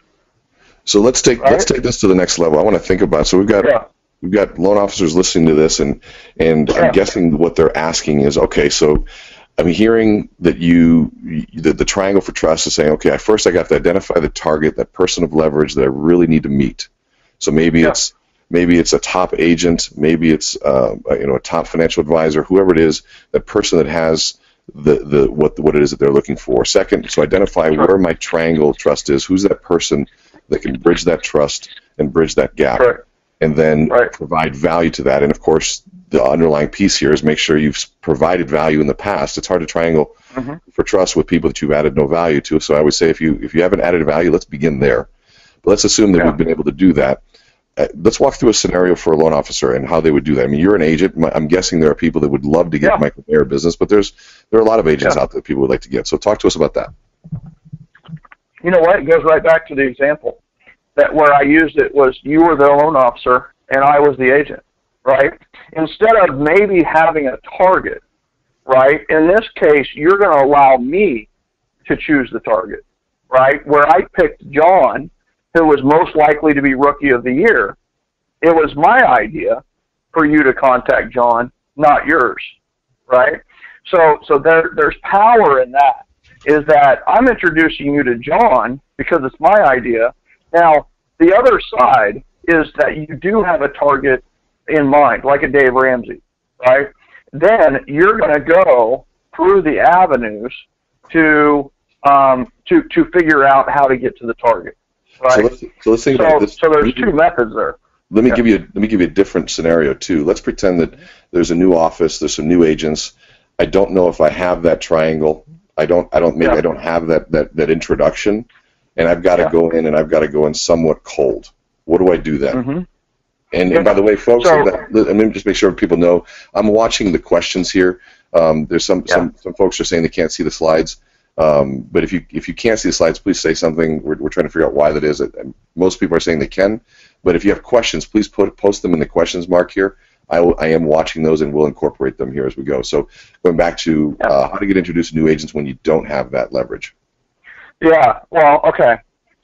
[SPEAKER 1] So let's take this to the next level. I want to think about. So we've got loan officers listening to this, and I'm guessing what they're asking is, okay, so I'm hearing that the triangle for trust is saying, okay, I got to identify the target, that person of leverage that I really need to meet. So maybe it's a top agent, maybe it's a top financial advisor, whoever it is, that person that has what it is that they're looking for. Second, so identify where my triangle of trust is. Who's that person that can bridge that trust and bridge that gap, and then provide value to that. And of course, the underlying piece here is make sure you've provided value in the past. It's hard to triangle for trust with people that you've added no value to. So I would say if you haven't added value, let's begin there. But let's assume that we've been able to do that. Let's walk through a scenario for a loan officer and how they would do that. I mean, you're an agent. I'm guessing there are people that would love to get Michael Maher business, but there are a lot of agents out there that people would like to get. So talk to us about that.
[SPEAKER 2] You know what? It goes right back to the example that where I used it was you were the loan officer and I was the agent, right? Instead of maybe having a target, right? In this case, you're going to allow me to choose the target, right? Where I picked John, who was most likely to be Rookie of the Year, it was my idea for you to contact John, not yours, right? So there's power in that, is that I'm introducing you to John because it's my idea. Now, the other side is that you do have a target in mind, like a Dave Ramsey, right? Then you're going to go through the avenues to figure out how to get to the target. Right.
[SPEAKER 1] So let's think about this.
[SPEAKER 2] So there's 2 methods there.
[SPEAKER 1] Let me give you a different scenario too. Let's pretend that there's a new office, there's some new agents. I don't know if I have that triangle. I don't have that introduction, and I've got to go in and I've got to go in somewhat cold. What do I do then? And by the way, folks, let me just make sure people know I'm watching the questions here. There's some folks are saying they can't see the slides. But if you can't see the slides, please say something. We're trying to figure out why that is. Most people are saying they can, but if you have questions, please post them in the questions mark here. I am watching those, and we'll incorporate them here as we go. So going back to how to get introduced to new agents when you don't have that leverage.
[SPEAKER 2] Yeah, well, okay.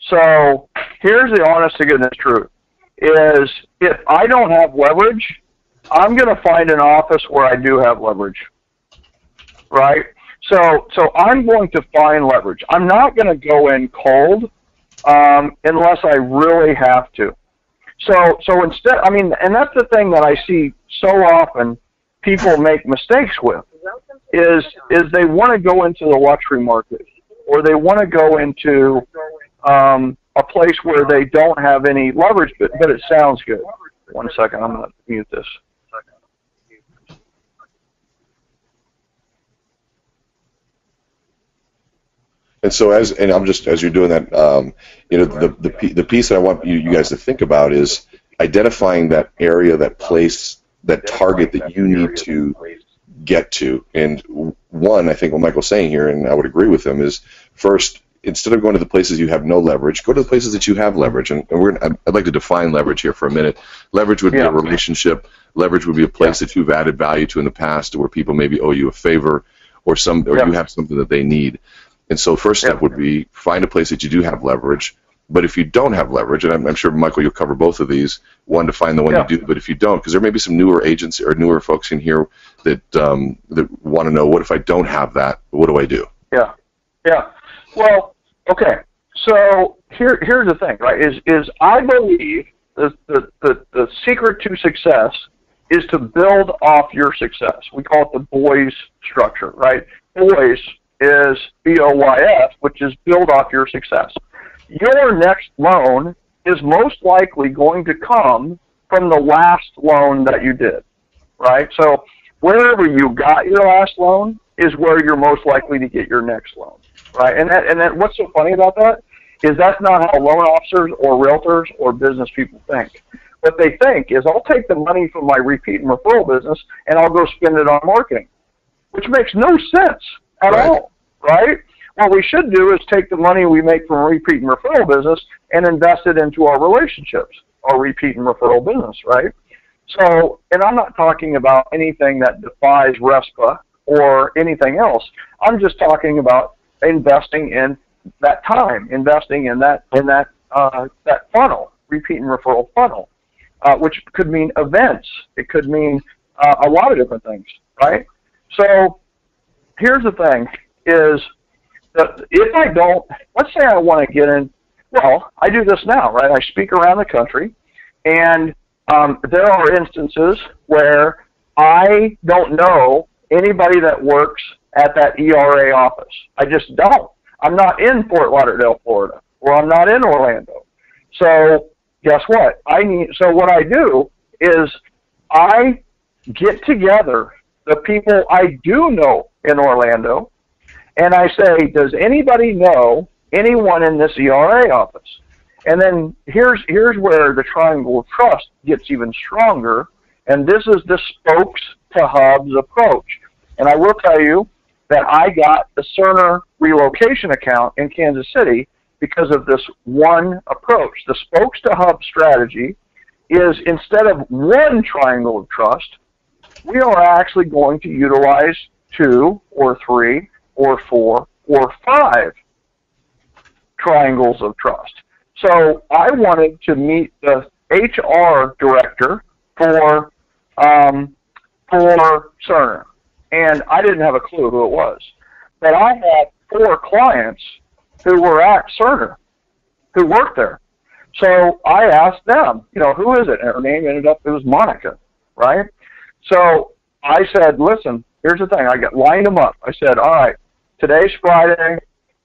[SPEAKER 2] So here's the honest to goodness truth, is if I don't have leverage, I'm going to find an office where I do have leverage, right? So I'm going to find leverage. I'm not going to go in cold unless I really have to. So instead, I mean, and that's the thing that I see so often people make mistakes with, is they want to go into the luxury market, or they want to go into a place where they don't have any leverage, but it sounds good. 1 second, I'm going to mute this.
[SPEAKER 1] And so as you're doing that, the piece that I want you guys to think about is identifying that area, that place, that target that you need to get to. And one, I think what Michael's saying here, and I would agree with him, is first, instead of going to the places you have no leverage, go to the places that you have leverage. And I'd like to define leverage here for a minute. Leverage would be a relationship. Leverage would be a place that you've added value to in the past, where people maybe owe you a favor, or you have something that they need. And so first step would be find a place that you do have leverage. But if you don't have leverage, and I'm sure, Michael, you'll cover both of these, one, to find the one you do, but if you don't, because there may be some newer agents or newer folks in here that want to know, what if I don't have that? What do I do?
[SPEAKER 2] Yeah. Well, okay. So here's the thing, right, is I believe the secret to success is to build off your success. We call it the BOYS structure, right? BOYS is BOYS, which is build off your success. your next loan is most likely going to come from the last loan that you did, right? So wherever you got your last loan is where you're most likely to get your next loan, right? And that what's so funny about that is that's not how loan officers or realtors or business people think. What they think is, I'll take the money from my repeat and referral business and I'll go spend it on marketing, which makes no sense at all, right? What we should do is take the money we make from repeat and referral business and invest it into our relationships, our repeat and referral business, right? So, and I'm not talking about anything that defies RESPA or anything else. I'm just talking about investing in that time, investing in that funnel, repeat and referral funnel, which could mean events. It could mean a lot of different things, right? So here's the thing is that if I don't, let's say I want to get in, well, I do this now, right? I speak around the country, and there are instances where I don't know anybody that works at that ERA office. I just don't. I'm not in Fort Lauderdale, Florida, or I'm not in Orlando. So guess what? So what I do is I get together the people I do know in Orlando, and I say, does anybody know anyone in this ERA office? And then here's where the triangle of trust gets even stronger, and this is the spokes to hubs approach. And I will tell you that I got the Cerner relocation account in Kansas City because of this one approach. The spokes to hub strategy is, instead of one triangle of trust, we are actually going to utilize 2 or 3 or 4 or 5 triangles of trust. So I wanted to meet the HR director for Cerner, and I didn't have a clue who it was. But I had 4 clients who were at Cerner, who worked there. So I asked them, who is it? And her name ended up, it was Monica, right? So I said, listen, here's the thing. I lined them up. I said, all right, today's Friday.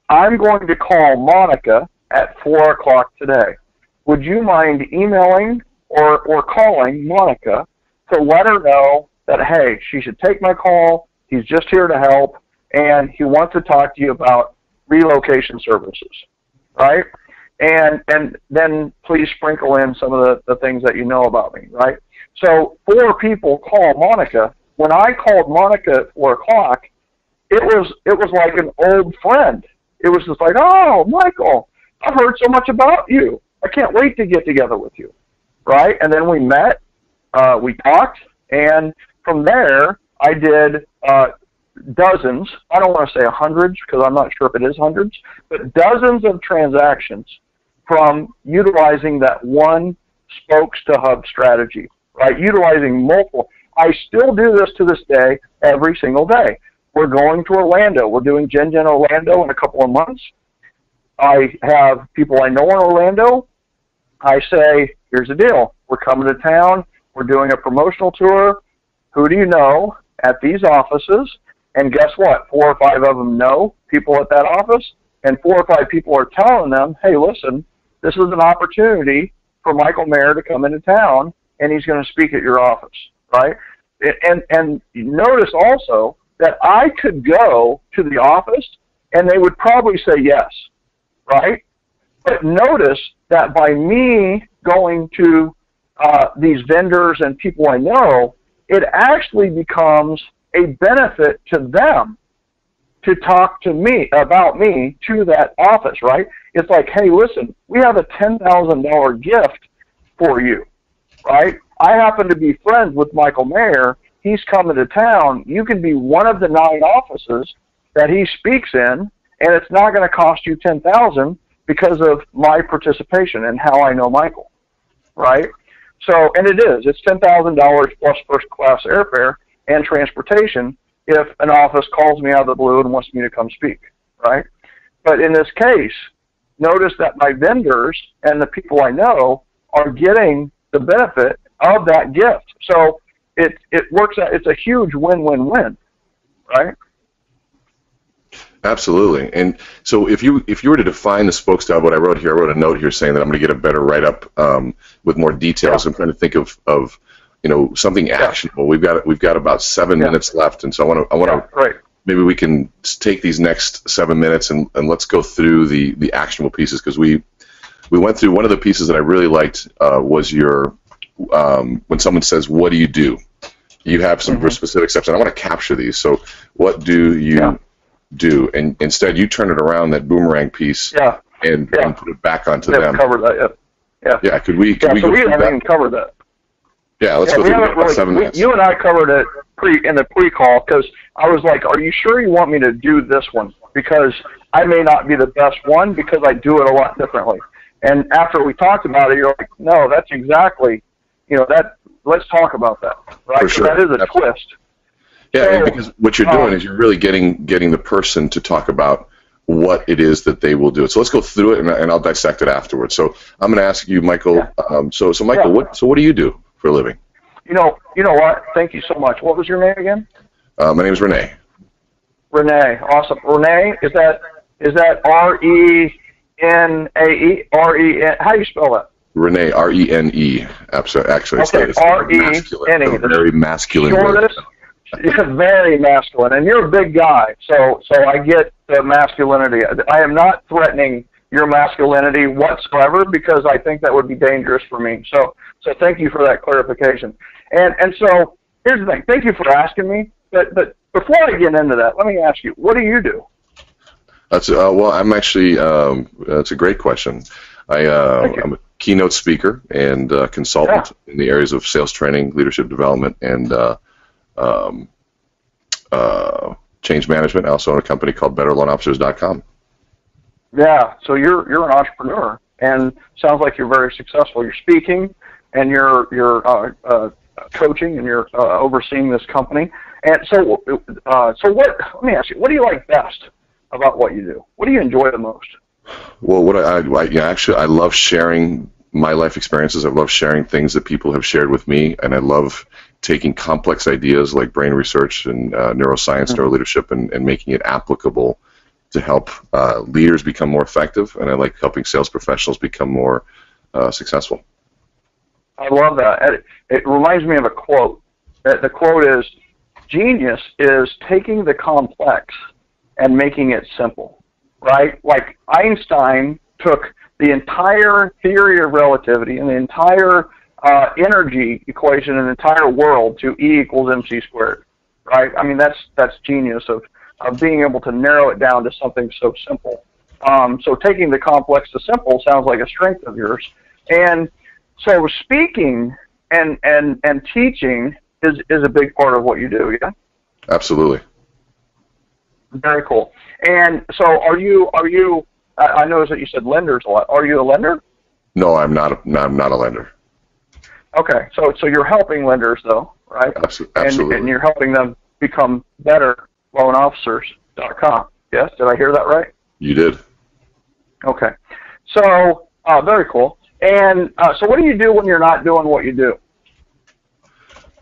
[SPEAKER 2] I'm going to call Monica at 4 o'clock today. Would you mind emailing or calling Monica to let her know that, hey, she should take my call, he's just here to help, and he wants to talk to you about relocation services, right? And then please sprinkle in some of the things that you know about me, right? So 4 people call Monica. When I called Monica at 4 o'clock, it was like an old friend. It was just like, oh, Michael, I've heard so much about you. I can't wait to get together with you, right? And then we met, we talked, and from there I did dozens, I don't want to say hundreds because I'm not sure if it is hundreds, but dozens of transactions from utilizing that one spokes to hub strategy, right? Utilizing multiple. I still do this to this day every single day. We're going to Orlando. We're doing Gen Orlando in a couple of months. I have people I know in Orlando. I say, here's the deal. We're coming to town. We're doing a promotional tour. Who do you know at these offices? And guess what? 4 or 5 of them know people at that office, and 4 or 5 people are telling them, hey, listen, this is an opportunity for Michael Maher to come into town, and he's going to speak at your office, right? And notice also that I could go to the office, and they would probably say yes, right? But notice that by me going to these vendors and people I know, it actually becomes a benefit to them to talk to me about me to that office, right? It's like, hey, listen, we have a $10,000 gift for you, right? I happen to be friends with Michael Maher. He's coming to town. You can be one of the 9 offices that he speaks in, and it's not going to cost you $10,000 because of my participation and how I know Michael, right? So, and it is. It's $10,000 plus first-class airfare and transportation if an office calls me out of the blue and wants me to come speak, right? But in this case, notice that my vendors and the people I know are getting the benefit of that gift. So it works out. It's a huge win-win-win, right?
[SPEAKER 1] Absolutely. And so if you were to define the spoke style, what I wrote here, I wrote a note here saying that I'm going to get a better write-up with more details. I'm trying to think of something actionable. We've got about 7 minutes left, and so I want to
[SPEAKER 2] right.
[SPEAKER 1] Maybe we can take these next 7 minutes and let's go through the actionable pieces, because we went through one of the pieces that I really liked was your when someone says, "What do you do?" You have some specific steps, and I want to capture these. So, what do you do? And instead, you turn it around, that boomerang piece, and put it back onto them.
[SPEAKER 2] Covered that yet. Yeah.
[SPEAKER 1] Could we?
[SPEAKER 2] So we haven't even covered that.
[SPEAKER 1] Yeah, let's go through 7 minutes.
[SPEAKER 2] You and I covered it in the pre-call, because I was like, "Are you sure you want me to do this one? Because I may not be the best one, because I do it a lot differently." And after we talked about it, you're like, "No, that's exactly, that. Let's talk about that, right?"
[SPEAKER 1] For sure.
[SPEAKER 2] So that is a twist.
[SPEAKER 1] Yeah, because what you're doing is you're really getting the person to talk about what it is that they will do. So let's go through it, and I'll dissect it afterwards. So I'm going to ask you, Michael. So Michael, what do you do for a living?
[SPEAKER 2] You know what? Thank you so much. What was your name again?
[SPEAKER 1] My name is Rene.
[SPEAKER 2] Rene, awesome. Rene, is that R-E-N-A-E? R-E-N? How do you spell that?
[SPEAKER 1] Rene, R-E-N-E. Actually, it's
[SPEAKER 2] R-E-N-E.
[SPEAKER 1] Very masculine.
[SPEAKER 2] Shortest. You're very masculine, and you're a big guy, so I get the masculinity. I am not threatening your masculinity whatsoever, because I think that would be dangerous for me. So thank you for that clarification. And so here's the thing. Thank you for asking me. But before I get into that, let me ask you, what do you do?
[SPEAKER 1] That's well, I'm actually. That's a great question. I'm a keynote speaker and consultant in the areas of sales training, leadership development, and change management. I also own a company called BetterLoanOfficers.com.
[SPEAKER 2] Yeah, so you're an entrepreneur, and sounds like you're very successful. You're speaking, and you're coaching, and you're overseeing this company. And so what? Let me ask you, what do you like best about what you do? What do you enjoy the most?
[SPEAKER 1] Well, I love sharing my life experiences. I love sharing things that people have shared with me, and I love taking complex ideas like brain research and neuroscience, neuroleadership, and making it applicable to help leaders become more effective, and I like helping sales professionals become more successful.
[SPEAKER 2] I love that. It reminds me of a quote. The quote is, "Genius is taking the complex and making it simple," right? Like Einstein took the entire theory of relativity and the entire energy equation in the entire world to E equals mc squared, right? I mean, that's genius of being able to narrow it down to something so simple. So taking the complex to simple sounds like a strength of yours. And so speaking and teaching is a big part of what you do, yeah?
[SPEAKER 1] Absolutely.
[SPEAKER 2] Very cool. And so are you I noticed that you said lenders a lot. Are you a lender?
[SPEAKER 1] No, I'm not a lender.
[SPEAKER 2] Okay, so you're helping lenders, though, right?
[SPEAKER 1] Absolutely.
[SPEAKER 2] And you're helping them become BetterLoanOfficers.com. Yes, did I hear that right?
[SPEAKER 1] You did.
[SPEAKER 2] Okay. So, very cool. And so what do you do when you're not doing what you do?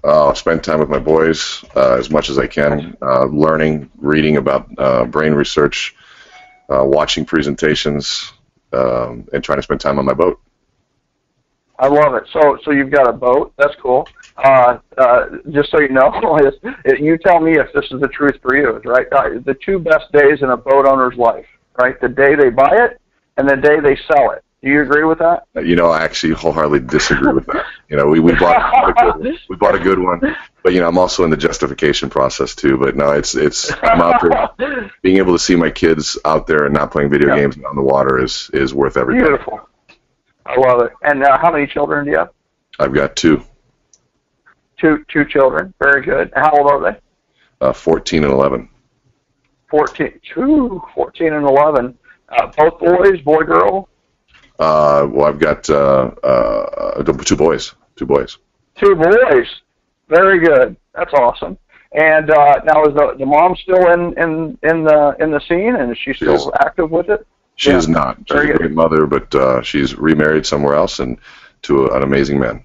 [SPEAKER 1] I'll spend time with my boys as much as I can, learning, reading about brain research, watching presentations, and trying to spend time on my boat.
[SPEAKER 2] I love it. So you've got a boat. That's cool. Just so you know, you tell me if this is the truth for you, right? The two best days in a boat owner's life, right? The day they buy it and the day they sell it. Do you agree with that?
[SPEAKER 1] I actually wholeheartedly disagree with that. We bought a good one, but I'm also in the justification process too. But no, it's I'm out there, being able to see my kids out there and not playing video games on the water is worth everything.
[SPEAKER 2] Beautiful. I love it. And how many children do you have?
[SPEAKER 1] I've got two.
[SPEAKER 2] Two children. Very good. How old are they?
[SPEAKER 1] 14 and 11.
[SPEAKER 2] 14 and 11. Both boys, boy, girl?
[SPEAKER 1] Well, I've got 2 boys. 2 boys.
[SPEAKER 2] 2 boys. Very good. That's awesome. And now is the mom still in the scene, and is she still active with it?
[SPEAKER 1] She is not. She's a great mother, but she's remarried somewhere else and to an amazing man.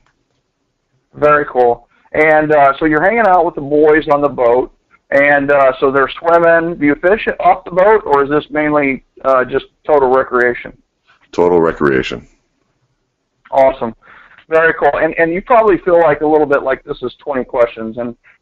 [SPEAKER 2] Very cool. And so you're hanging out with the boys on the boat. And so they're swimming. Do you fish off the boat, or is this mainly just total recreation?
[SPEAKER 1] Total recreation.
[SPEAKER 2] Awesome. Very cool. And you probably feel like a little bit like this is 20 questions,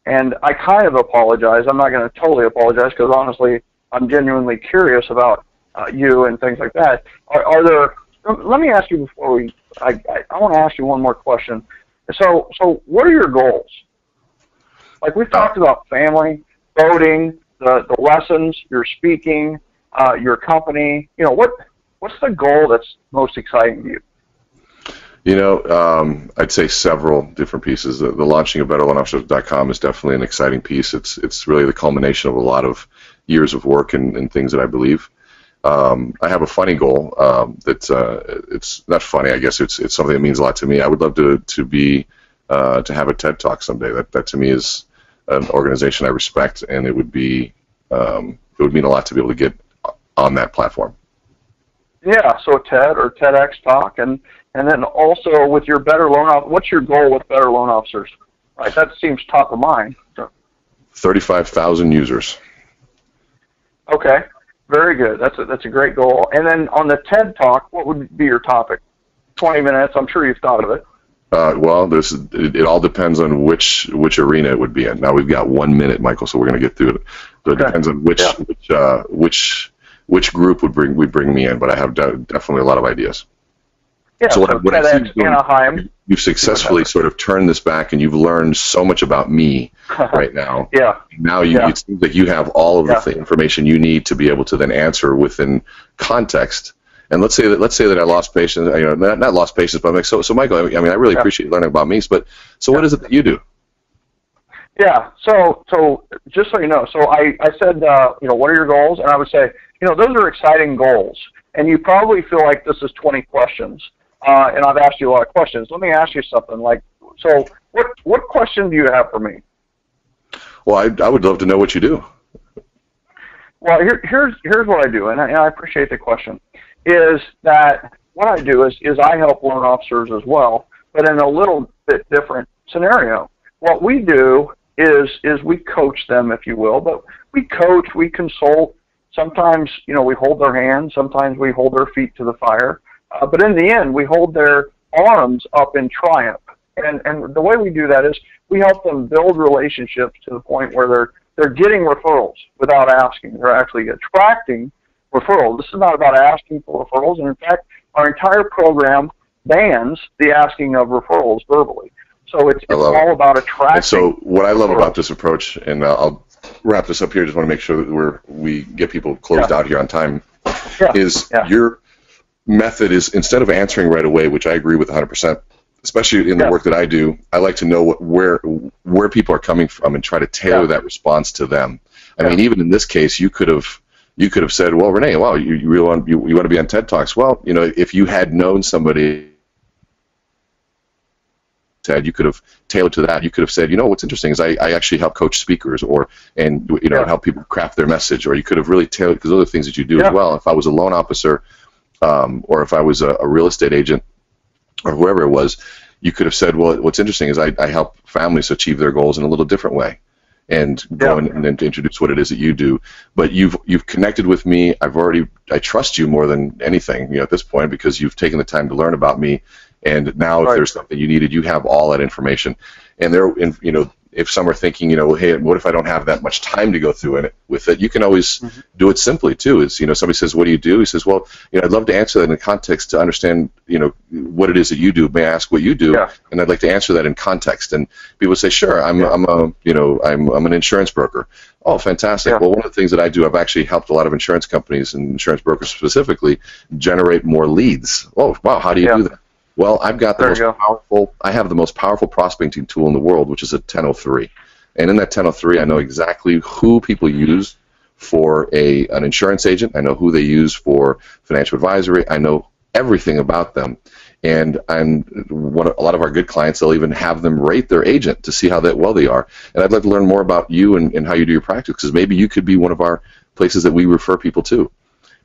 [SPEAKER 2] and I kind of apologize. I'm not going to totally apologize because honestly, I'm genuinely curious about you and things like that. Are there? Let me ask you before I want to ask you one more question. So what are your goals? Like we've talked about family, boating, the lessons, your speaking, your company. You know, what's the goal that's most exciting to you?
[SPEAKER 1] You know, I'd say several different pieces. The launching of BetterLoanOfficers.com is definitely an exciting piece. It's really the culmination of a lot of years of work and things that I believe. I have a funny goal that's it's not funny. I guess it's something that means a lot to me. I would love to have a TED Talk someday. That to me is an organization I respect, and it would mean a lot to be able to get on that platform.
[SPEAKER 2] Yeah, so TED or TEDx Talk, and then also with your Better Loan Officers, what's your goal with Better Loan Officers? Right, that seems top of mind.
[SPEAKER 1] 35,000 users.
[SPEAKER 2] Okay, very good. That's a great goal. And then on the TED Talk, what would be your topic? 20 minutes. I'm sure you've thought of it.
[SPEAKER 1] Well, it all depends on which arena it would be in. Now we've got 1 minute, Michael, so we're going to get through it. So it depends on which group would bring me in, but I have definitely a lot of ideas.
[SPEAKER 2] Yeah,
[SPEAKER 1] so what I see
[SPEAKER 2] Anaheim.
[SPEAKER 1] You've successfully sort of turned this back, and you've learned so much about me right now.
[SPEAKER 2] Yeah.
[SPEAKER 1] Now it seems like you have all of the information you need to be able to then answer within context. And let's say that I lost patience. You know, not lost patience, but I'm like, so Michael, I mean, I really appreciate learning about me. But so what is it that you do?
[SPEAKER 2] Yeah. So just so you know, so I said, you know, what are your goals? And I would say, you know, those are exciting goals. And you probably feel like this is 20 questions. And I've asked you a lot of questions. Let me ask you something. Like, so what question do you have for me?
[SPEAKER 1] Well, I would love to know what you do.
[SPEAKER 2] Well, here's what I do, and I appreciate the question. Is that what I do is I help loan officers as well, but in a little bit different scenario. What we do is we coach them, if you will, but we coach, we consult. Sometimes, you know, we hold their hands. Sometimes we hold their feet to the fire. But in the end, we hold their arms up in triumph. And the way we do that is we help them build relationships to the point where they're getting referrals without asking. They're actually attracting referrals. This is not about asking for referrals. And in fact, our entire program bans the asking of referrals verbally. So it's all about attracting. And
[SPEAKER 1] so what I love about this approach, and I'll wrap this up here, just want to make sure that we get people closed out here on time, is your method is, instead of answering right away, which I agree with 100%, especially in the work that I do, I like to know where people are coming from and try to tailor that response to them. I mean, even in this case, you could have said, well, Rene, wow, you really want to be on TED Talks. Well, you know, if you had known somebody, Ted, you could have tailored to that. You could have said, you know, what's interesting is I actually help coach speakers and help people craft their message. Or you could have really tailored, because those are things that you do as well. If I was a loan officer, or if I was a real estate agent, or whoever it was, you could have said, well, what's interesting is I help families achieve their goals in a little different way, and go in and introduce what it is that you do. But you've connected with me. I trust you more than anything, you know, at this point, because you've taken the time to learn about me. And now, if there's something you needed, you have all that information. And you know, if some are thinking, you know, hey, what if I don't have that much time to go through with it? You can always do it simply too. Is, you know, somebody says, what do you do? He says, well, you know, I'd love to answer that in the context to understand, you know, what it is that you do. May I ask what you do? And I'd like to answer that in context. And people say, sure, I'm an insurance broker. Oh, fantastic. Well, one of the things that I do, I've actually helped a lot of insurance companies and insurance brokers specifically generate more leads. Oh, wow, how do you do that? Well, I've got I have the most powerful prospecting tool in the world, which is a 1003. And in that 1003, I know exactly who people use for an insurance agent. I know who they use for financial advisory. I know everything about them. And a lot of our good clients, they'll even have them rate their agent to see how well they are. And I'd like to learn more about you and how you do your practice, because maybe you could be one of our places that we refer people to.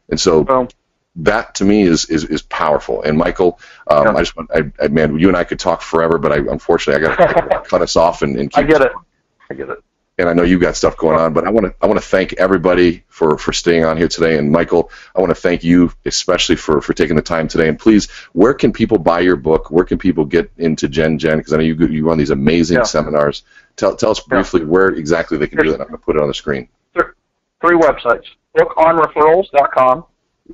[SPEAKER 1] And so that to me is powerful. And Michael, man, you and I could talk forever, but unfortunately I got to cut us off and keep.
[SPEAKER 2] I get it.
[SPEAKER 1] and I know you've got stuff going on, but I want to thank everybody for staying on here today. And Michael, I want to thank you especially for taking the time today. And please, where can people buy your book? Where can people get into Gen? Because I know you run these amazing seminars. Tell us briefly where exactly they can do that. I'm going to put it on the screen.
[SPEAKER 2] 3 websites: bookonreferrals.com.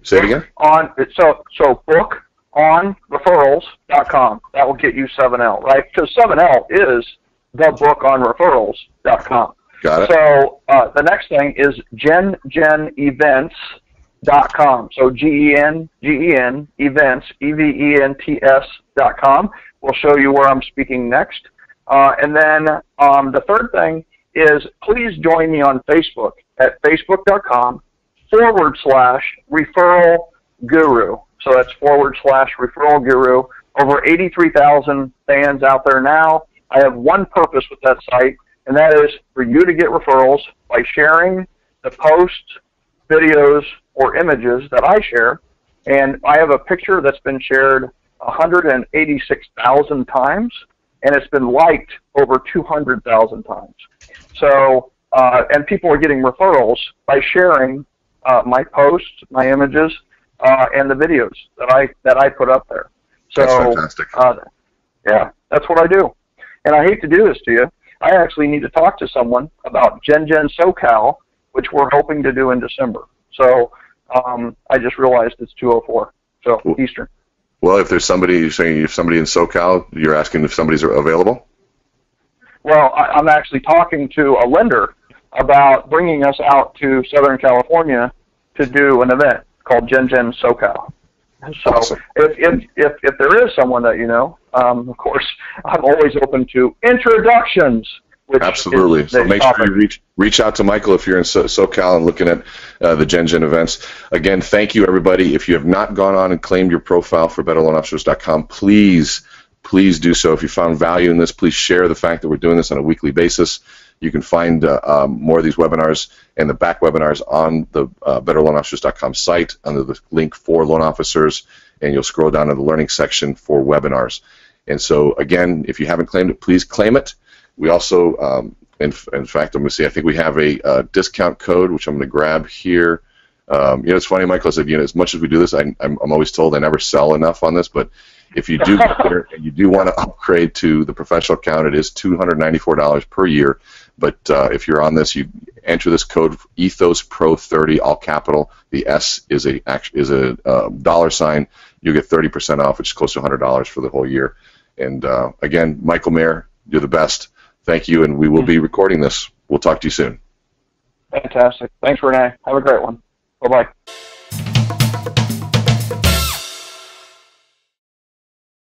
[SPEAKER 1] Say it again.
[SPEAKER 2] So bookonreferrals.com. That will get you 7L, right? Because 7L is thebookonreferrals.com.
[SPEAKER 1] Got it.
[SPEAKER 2] So the next thing is genevents.com. So GEN events, EVENTS.com. We'll show you where I'm speaking next. And then the third thing is please join me on Facebook at facebook.com/referral guru. So that's /referral guru. Over 83,000 fans out there now. I have one purpose with that site, and that is for you to get referrals by sharing the posts, videos, or images that I share. And I have a picture that's been shared 186,000 times, and it's been liked over 200,000 times. So, and people are getting referrals by sharing my posts, my images, and the videos that I put up there. So,
[SPEAKER 1] that's fantastic.
[SPEAKER 2] Yeah, that's what I do. And I hate to do this to you. I actually need to talk to someone about Gen SoCal, which we're hoping to do in December. So I just realized it's 2:04, so Eastern.
[SPEAKER 1] Well, if there's somebody, you're saying if somebody in SoCal, you're asking if somebody's available?
[SPEAKER 2] Well, I'm actually talking to a lender about bringing us out to Southern California to do an event called Gen SoCal. So
[SPEAKER 1] awesome.
[SPEAKER 2] if there is someone that you know, of course, I'm always open to introductions.
[SPEAKER 1] Absolutely. So make sure you reach out to Michael if you're in SoCal and looking at the Gen events. Again, thank you, everybody. If you have not gone on and claimed your profile for BetterLoanOfficers.com, please do so. If you found value in this, please share the fact that we're doing this on a weekly basis. You can find more of these webinars and the back webinars on the BetterLoanOfficers.com site under the link for loan officers, and you'll scroll down to the learning section for webinars. And so, again, if you haven't claimed it, please claim it. We also, in fact, I'm going to see, I think we have a discount code, which I'm going to grab here. It's funny, Michael, I said, as much as we do this, I'm always told I never sell enough on this, but if you do get there and you do want to upgrade to the professional account, it is $294 per year. But if you're on this, you enter this code EthosPro30, all capital. The S is a dollar sign. You get 30% off, which is close to $100 for the whole year. And again, Michael Maher, you're the best. Thank you, and we will be recording this. We'll talk to you soon.
[SPEAKER 2] Fantastic. Thanks, Rene. Have a great one. Bye-bye.